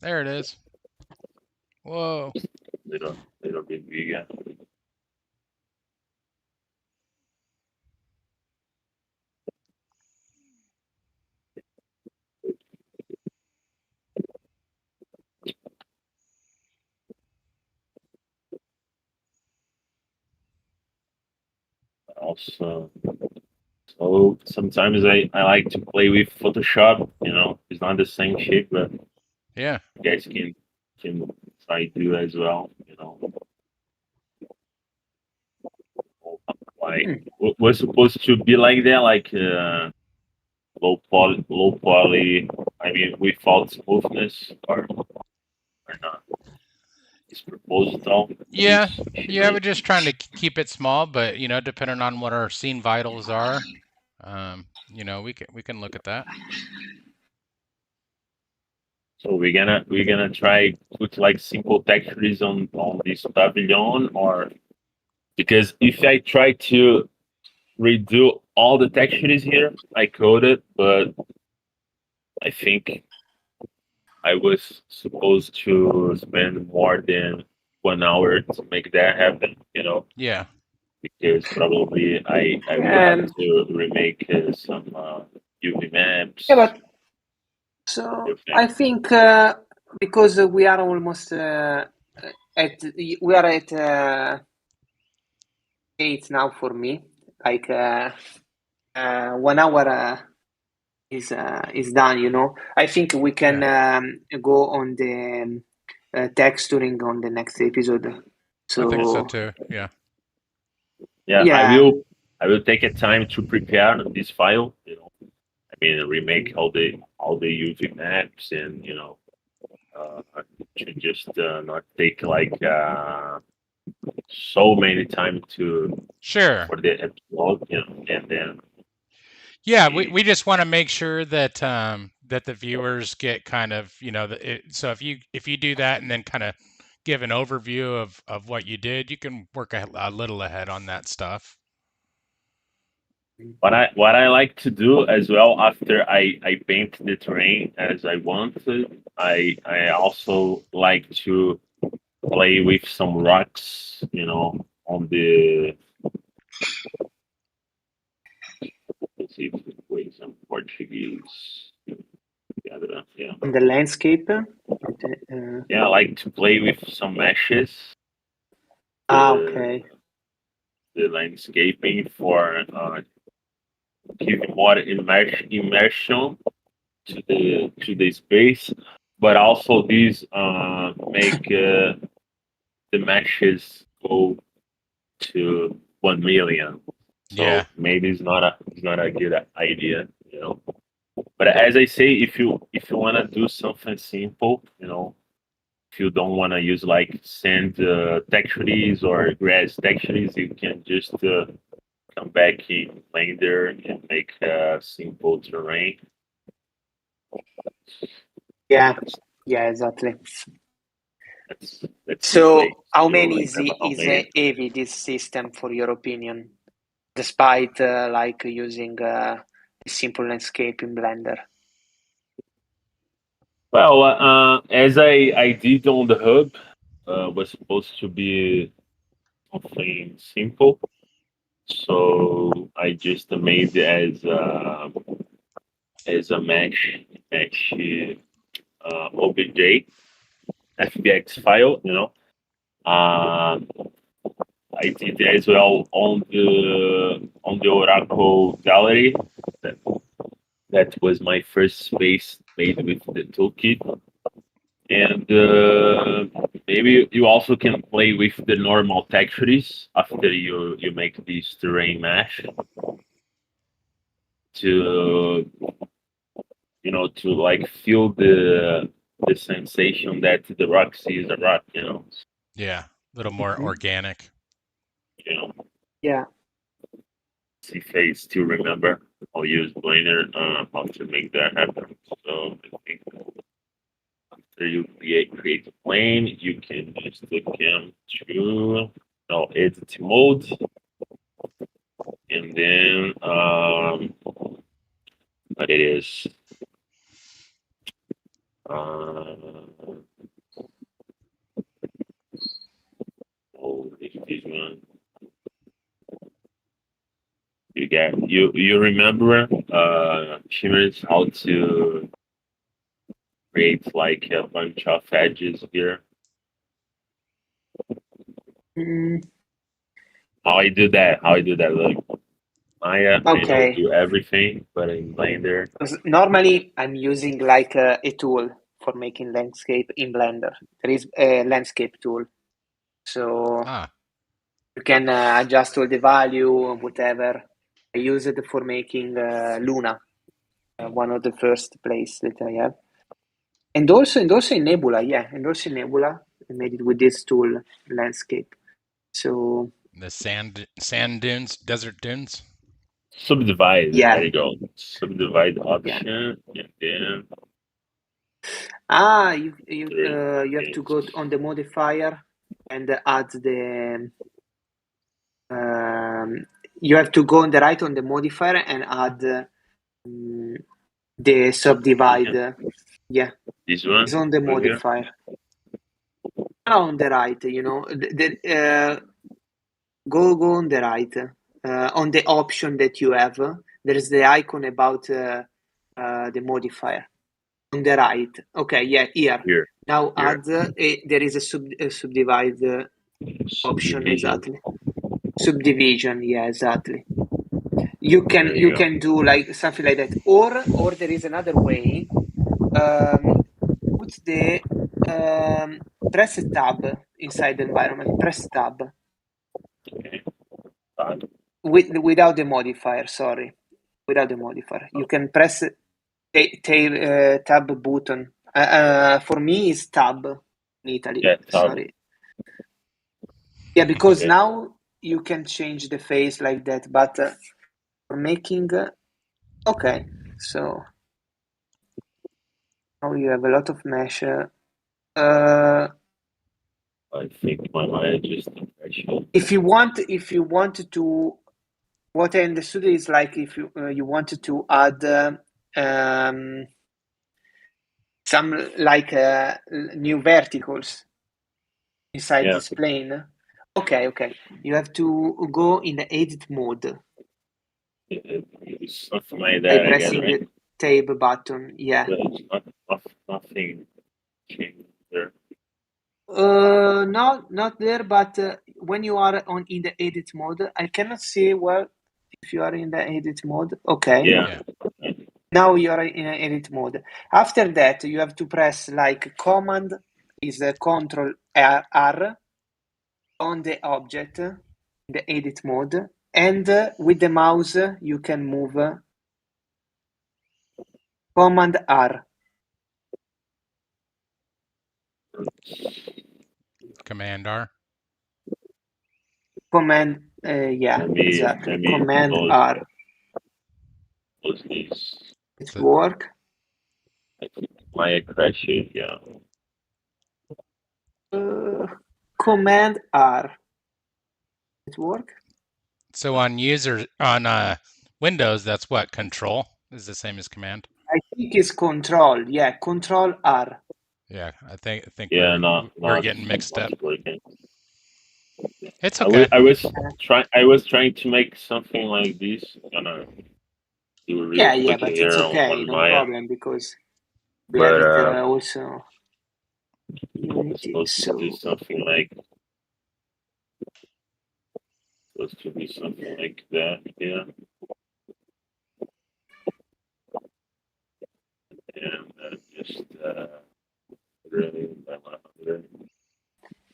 There it is. Whoa. Little bit bigger. Also, so sometimes I like to play with Photoshop. It's not the same shape, but Yeah. you guys can try to do as well. Like was supposed to be like that, like low poly. I mean, without smoothness or not. It's proposed though. Yeah. Yeah, we're just trying to keep it small, but depending on what our scene vitals are, we can look at that. So we're gonna try put like simple textures on this pavilion, or because if I try to redo all the textures here, I code it, but I think I was supposed to spend more than 1 hour to make that happen. Yeah. Because probably I will have to remake some UV maps. Yeah, but so I think because we are almost at 8 now for me. Like 1 hour is done. I think we can go on the texturing on the next episode. So I think so too. Yeah. Yeah. I will take a time to prepare this file. I mean, remake all the UV maps, and to just not take like so many time for the upload, and then yeah, we just want to make sure that that the viewers get kind of so if you do that and then kind of give an overview of what you did, you can work a little ahead on that stuff. what I like to do as well after I paint the terrain as I want to, I also like to play with some rocks, on the, let's see if we play some Portuguese. Yeah. on the landscape. Yeah, I like to play with some meshes. Okay. The landscaping for giving more immersion to the space, but also these make the meshes go to 1 million. So Yeah. maybe it's not a good idea. But as I say, if you want to do something simple, if you don't want to use like sand textures or grass textures, you can just come back in Blender and make simple terrain. Yeah, exactly. That's so how many is heavy this system, for your opinion, despite like using the simple landscape in Blender? Well, as I did on the hub, was supposed to be something simple, so I just made it as a mesh OBJ FBX file. I did as well on the Oracle gallery. That was my first space made with the toolkit. And maybe you also can play with the normal textures after you make this terrain mesh to to like feel the sensation that the rock sees a rock. Yeah, a little more organic. Yeah. See if I still remember. I'll use Blender how to make that happen. So I think after you create a plane, you can just come to edit mode, and then what it is. This one. You remember Shimmers how to create like a bunch of edges here? How I do that? Look, Maya, I know Okay. do everything, but in Blender, Normally, I'm using like a tool for making landscape in Blender. There is a landscape tool, so you can adjust all the value, whatever. I use it for making Luna, one of the first place that I have, and also in Nebula, in Nebula, I made it with this tool, landscape. So the sand dunes, desert dunes. subdivide. yeah, There you go. Subdivide option, and then you have to go on the modifier and add the. You have to go on the right on the modifier and add the subdivide. Yeah, this one. it's on the over here. modifier. On the right, you know, go on the right. On the option that you have, there is the icon about the modifier on the right. Okay, yeah, here. Now add there is a subdivide option, exactly. Subdivision, yeah, exactly. You can do like something like that, or there is another way. Put the press a tab inside the environment. Press tab. Okay. Without the modifier. Sorry, without the modifier. You can press tab button. For me, it's tab in Italy. Yeah, sorry. Yeah, because now you can change the face like that, but for making okay, so now you have a lot of mesh. I think my mind just If you want to, what I understood is like if you wanted to add some like new verticals inside this plane. Okay, you have to go in the edit mode. Something like that. By pressing again, right? the tab button, yeah. But it's nothing changed there. No, not there. But when you are in the edit mode, I cannot see well if you are in the edit mode. Okay. Yeah. Now you are in edit mode. After that, you have to press like command is Control R on the object in the edit mode, and with the mouse you can move command R. Command R. Command, yeah, exactly. Command R. It work. My crashes, yeah. Command R. It work. So on Windows, that's what Control is the same as Command. I think it's Control. Yeah, Control R. Yeah, I think yeah, we're getting mixed up. Working. It's okay. I was trying to make something like this. Gonna do real yeah, but it's okay, no problem, because we have it also Unity. To do something like supposed to be something like that, yeah. And just really.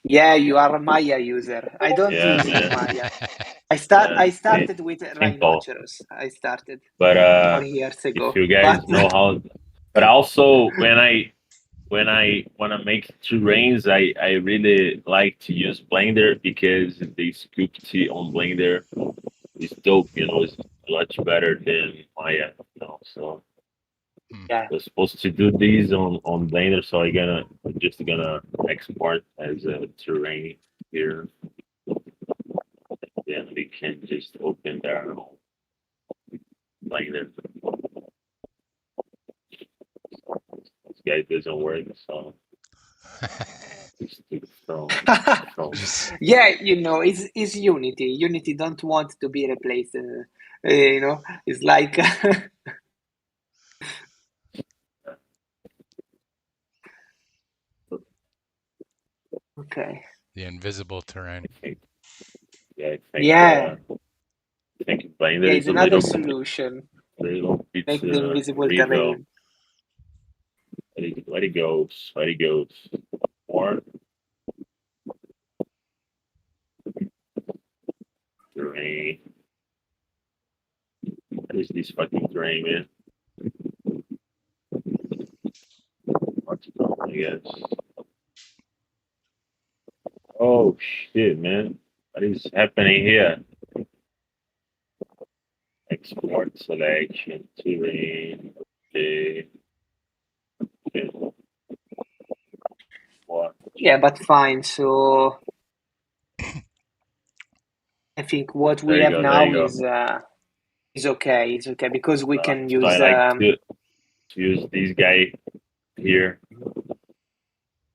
Yeah, you are a Maya user. I don't use Maya. I started with Rhinoceros. I started but 20 years ago. If you guys know how, but also when I want to make terrains, I really like to use Blender because the sculpting on Blender is dope. You know, it's much better than Maya. You know, so yeah, we're supposed to do these on Blender, so I'm just gonna export as a terrain here. Then we can just open there Blender. guy doesn't work, so it's too strong. Yeah, it's Unity. Unity don't want to be replaced. It's like okay. The invisible terrain. I think Blender It's is a another little solution. bit Make the invisible real. terrain. Let it goes. More terrain. What is this fucking terrain, man? What's going on, I guess? Oh shit, man! What is happening here? Export selection terrain. Okay. What? Yeah, but fine. So I think what we have now is okay. It's okay because we can use. So I like to use this guy here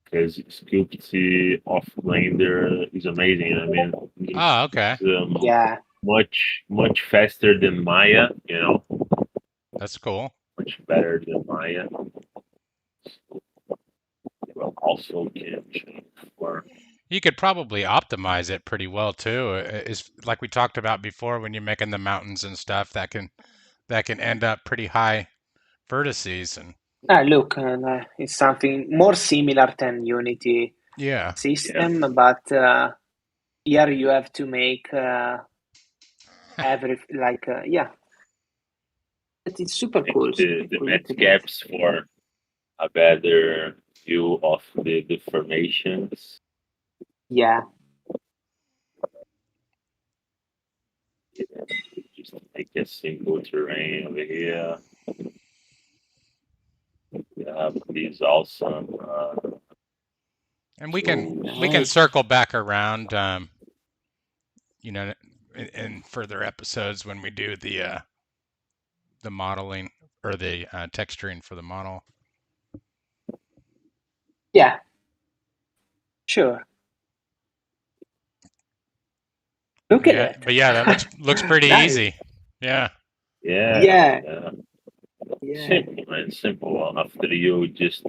because Sculpty off Blender is amazing. I mean, Oh, okay. it's, Yeah. much faster than Maya. That's cool. Much better than Maya. Well, also can change for. You could probably optimize it pretty well too. It's like we talked about before when you're making the mountains and stuff that can end up pretty high vertices and Look, it's something more similar than Unity yeah. system, but here you have to make yeah. But it's super cool. The math gaps for a better view of the formations. Yeah. Just make a single terrain over here. We have these awesome. And we can circle back around, in further episodes when we do the modeling or the texturing for the model. Yeah. Sure. Look at it. But yeah, that looks pretty Nice. easy. Yeah. Yeah. Simple, man. Simple. After you just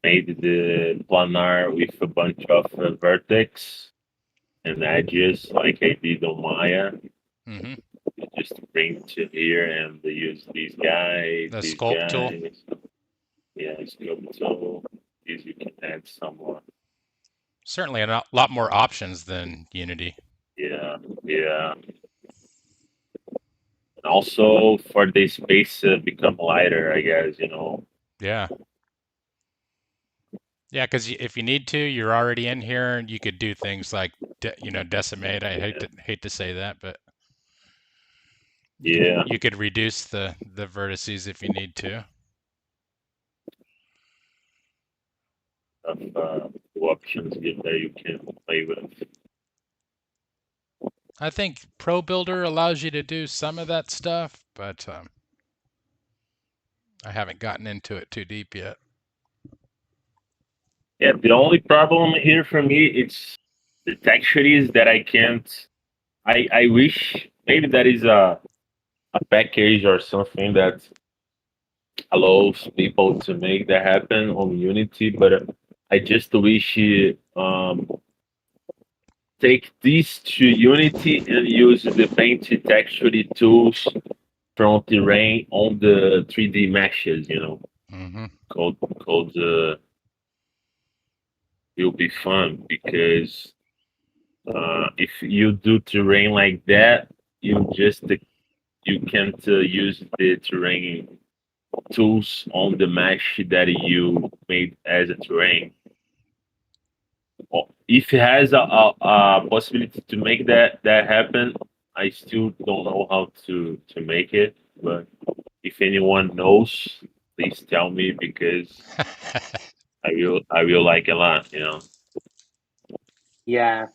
made the planar with a bunch of vertex and edges, like I did on Maya. Mm-hmm. You just bring to here and use these guys. The these sculpt guys. tool. Yeah, sculpt tool. These you can add somewhat. Certainly a lot more options than Unity. Yeah. And also for the space become lighter, I guess, Yeah. Yeah, because if you need to, you're already in here, and you could do things like decimate. I hate to say that, but you could reduce the vertices if you need to. Options that you can play with. I think Pro Builder allows you to do some of that stuff, but I haven't gotten into it too deep yet. Yeah, the only problem here for me it's the textures that I can't. I wish maybe that is a package or something that allows people to make that happen on Unity, but I just wish take this to Unity and use the paint texture tools from terrain on the 3D meshes, Mm-hmm. called will be fun because if you do terrain like that, you can't use the terrain tools on the mesh that you made as a terrain. If it has a possibility to make that happen, I still don't know how to make it. But if anyone knows, please tell me because I will like a lot. Yeah.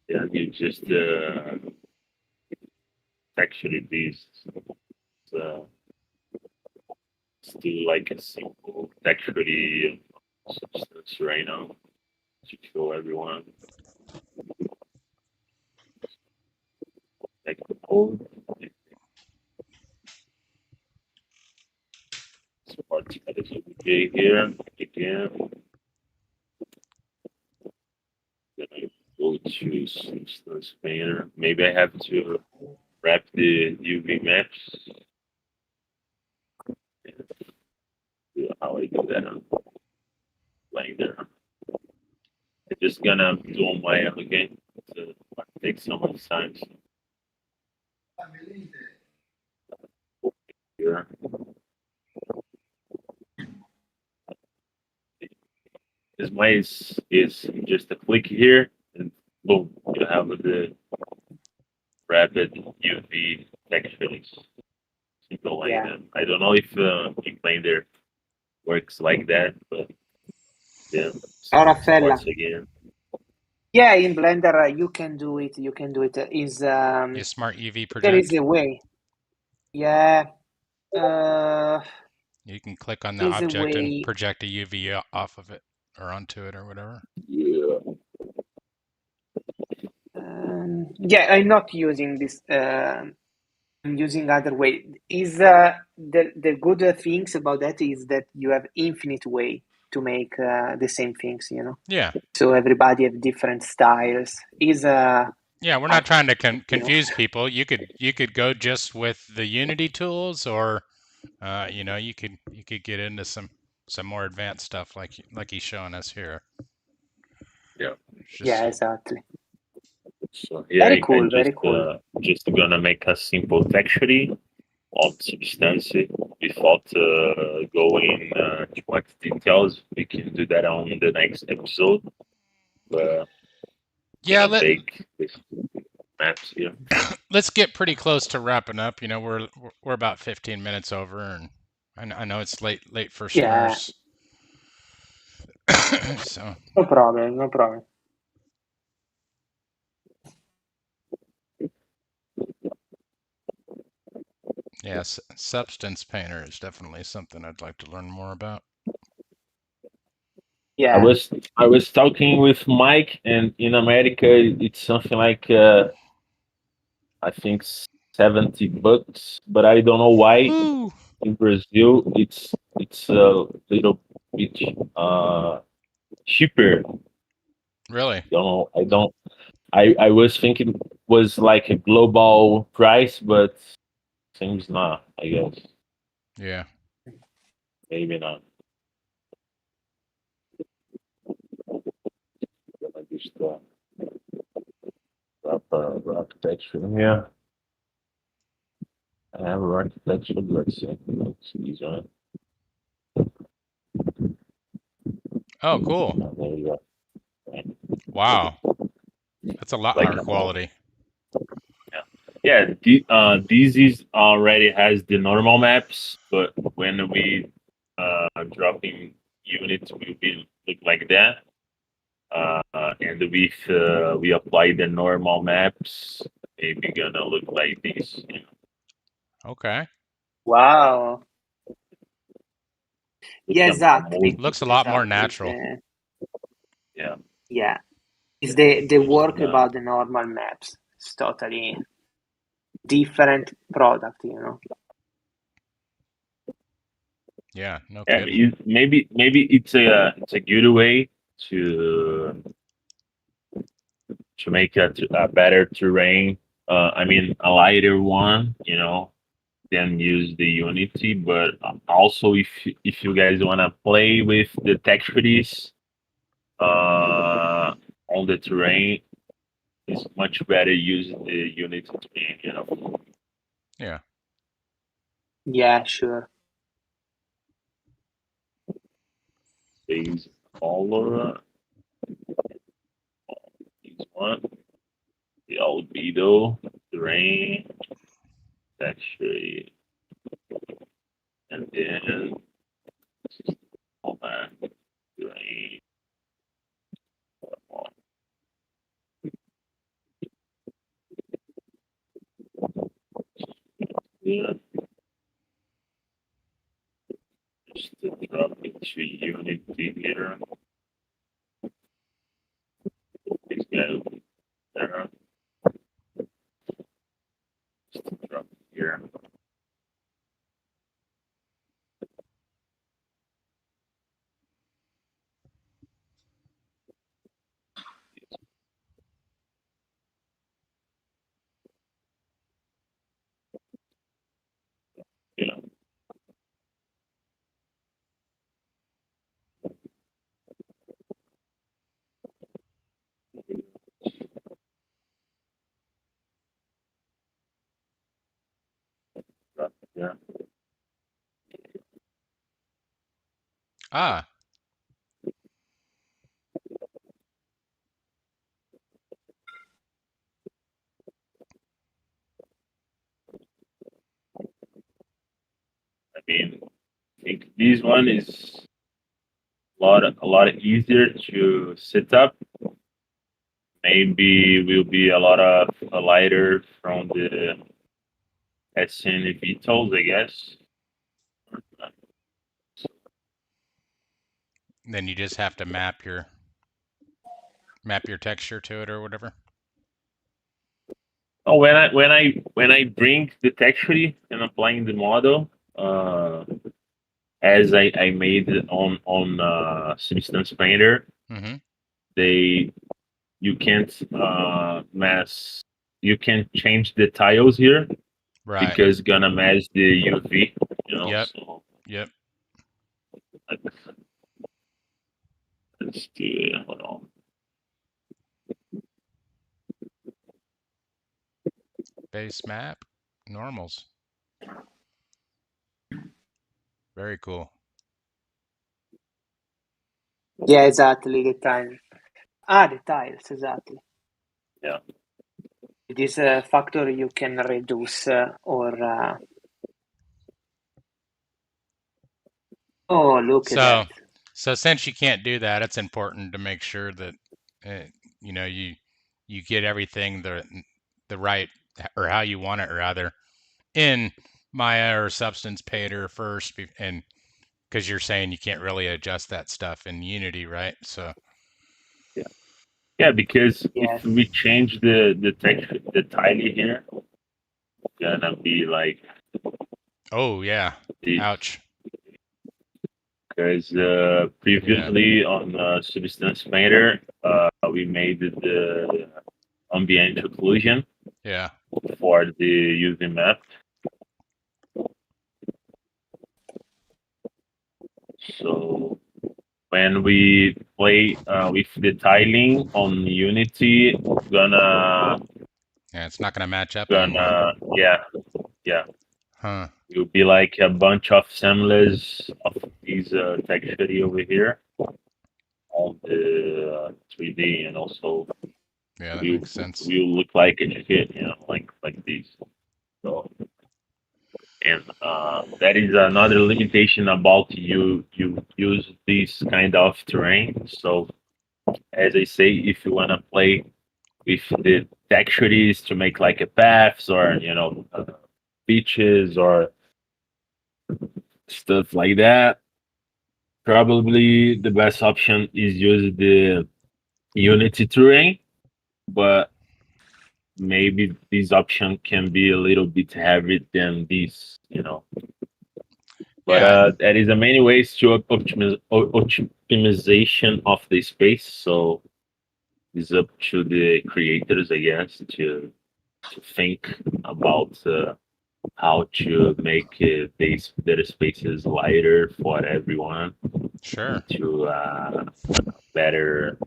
Yeah, you just actually these still like a simple texturally substance right now to show everyone. Like the code. Smart okay here again. Then I go to substance painter. Maybe I have to wrap the UV maps. How I do that on Blender. I'm just gonna do on my own again. To take some of the time. Here. This mice is just a click here, and boom, you have the rapid UV textures. Simple like that. I don't know if in Blender works like that, but yeah. Raffaella. Once again. Yeah, in Blender you can do it. You can do it. Is Smart UV project? There is a way. Yeah. You can click on the object and project a UV off of it or onto it or whatever. Yeah. Yeah, I'm not using this. I'm using other way. Is the good things about that is that you have infinite way to make the same things, you know. Yeah. So everybody have different styles. Yeah, we're not trying to confuse people. You could go just with the Unity tools, or you could get into some more advanced stuff like he's showing us here. Yeah. Yeah, exactly. So here very cool. Very cool. Just gonna make a simple texture of substance without going too much details. We can do that on the next episode. But yeah, take this maps here. Let's get pretty close to wrapping up. You know, we're about 15 minutes over, and I know it's late for Schmers. So no problem. Yes, Substance Painter is definitely something I'd like to learn more about. Yeah. I was talking with Mike, and in America it's something like I think $70, but I don't know why. Ooh. In Brazil it's a little bit cheaper. Really? I was thinking it was like a global price, but seems not, I guess. Yeah. Maybe not. Just architecture. Yeah. I have architecture. Let's see. Let's see on it. Oh, cool. There you go. Wow. That's a lot higher quality. Yeah, this is already has the normal maps, but when we dropping units will be look like that. And if we apply the normal maps, maybe gonna look like this. You know? Okay. Wow. Yeah, exactly. Looks a lot more natural. Yeah. Yeah. It's the work about the normal maps. It's totally different product, you know. Yeah, no Yeah, kidding. maybe it's a good way to make a better terrain. I mean, a lighter one, you know, than use the Unity. But also, if you guys wanna play with the textures on the terrain, it's much better using the Unity terrain, you know. Yeah. Yeah, sure. Base color. This one. The albedo, terrain, texture, and then all that terrain. Yeah. to Unity here. This guy will be there. Just drop here. Yeah. Drop it there. Ah, I mean, I think this one is a lot easier to set up. Maybe will be a lot of lighter from the SNV tools, I guess. then you just have to map your texture to it or whatever. Oh, when I bring the texture and applying the model, as I made it on Substance Painter, Mm-hmm. you can't you can change the tiles here Right. because it's gonna match the UV, you know. Yep. So Yep. let's do it. Hold on. Base map, normals. Very cool. Yeah, exactly, the time. The tiles, exactly. Yeah. This factor you can reduce or... Oh, look at that. So since you can't do that, it's important to make sure that you get everything the right, or how you want it rather, in Maya or Substance Painter first, and because you're saying you can't really adjust that stuff in Unity, right? So Yeah, because Yes. if we change the texture, the tile here, it's gonna be like oh yeah, this. ouch. Because previously on Substance Painter, we made the ambient occlusion Yeah. for the UV map. So when we play with the tiling on Unity, Yeah, it's not gonna match up anymore. yeah, Huh. it'll be like a bunch of assemblies of these texture over here on the 3D, and also Yeah, that will makes sense. will look like a shit, you know, like these. So, and that is another limitation about you use this kind of terrain. So as I say, if you wanna play with the textures to make like a paths or beaches or stuff like that, probably the best option is use the Unity terrain, but maybe this option can be a little bit heavy than this, you know. But Yeah. there is a many ways to optimization of the space, so it's up to the creators, I guess, to think about how to make their spaces lighter for everyone Sure. to better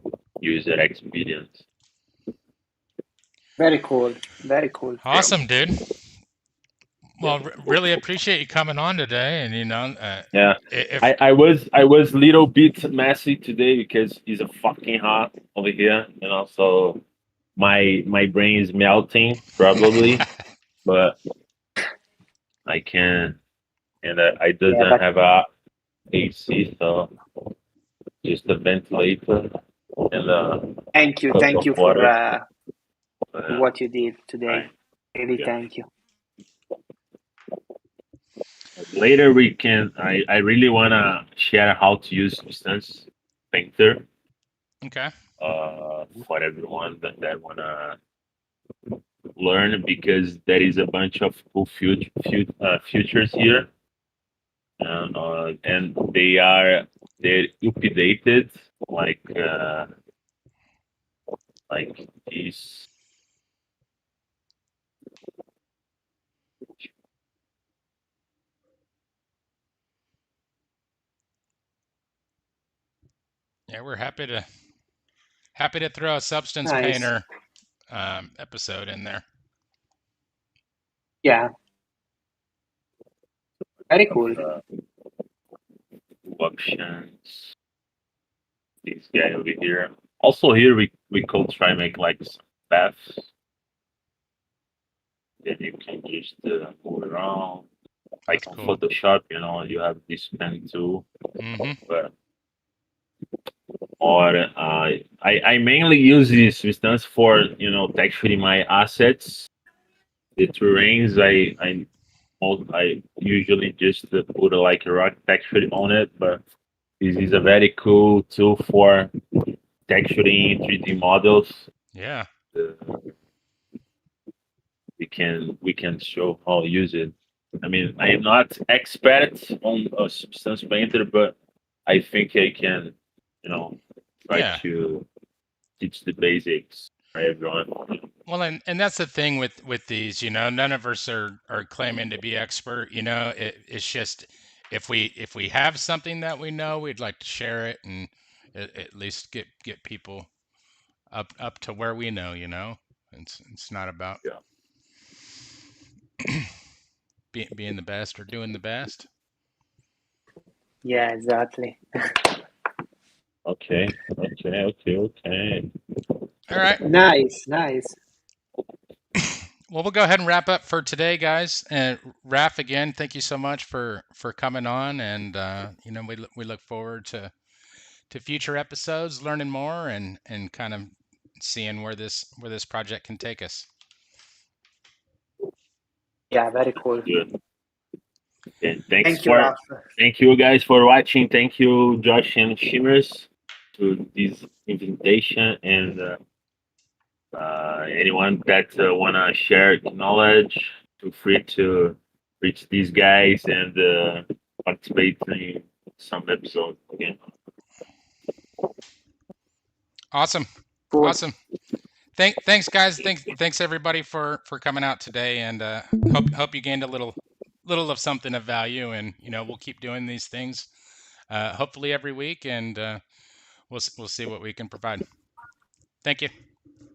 user experience. Very cool. Very cool. Awesome, dude. Well, really appreciate you coming on today, and Yeah, if I was little bit messy today because it's a fucking hot over here, you know. So my brain is melting probably, but I can, and I doesn't Yeah, but have a AC, so just a ventilator and a thank you. cup Thank of you for water. what you did today. Right. Really Yeah. thank you. later we can. I really wanna share how to use Substance Painter Okay. for everyone that wanna learn, because there is a bunch of cool features here, and they're updated like these. Yeah, we're happy to throw a Substance Nice. Painter episode in there. Yeah. Very cool. Options. This guy over here. Also here we could try make like some paths that you can just move around. Like That's on cool. Photoshop, you have this pen tool, Mm-hmm. but or I mainly use this instance for texturing my assets. The terrains I usually just put like a rock texture on it, but this is a very cool tool for texturing 3D models. Yeah. Uh, we can show how to use it. I mean, I am not expert on a Substance Painter, but I think I can, try Yeah. to teach the basics for everyone. Well, and that's the thing with these, none of us are claiming to be expert. It's just if we have something that we know, we'd like to share it and at least get people up to where we know. It's not about Yeah. being the best or doing the best. Yeah, exactly. Okay. All right. Nice. Well, we'll go ahead and wrap up for today, guys. And Raf, again, thank you so much for coming on, and we look forward to future episodes, learning more, and kind of seeing where this project can take us. Yeah, very cool. Good. And Thank you, Raf. thank you guys for watching. Thank you, Josh and Shimmers, to this invitation, and anyone that wanna share knowledge, feel free to reach these guys and participate in some episode again. Awesome. Cool. Awesome. Thanks, guys. Thanks everybody for coming out today, and hope you gained a little of something of value. And we'll keep doing these things, hopefully every week, and we'll see what we can provide. Thank you.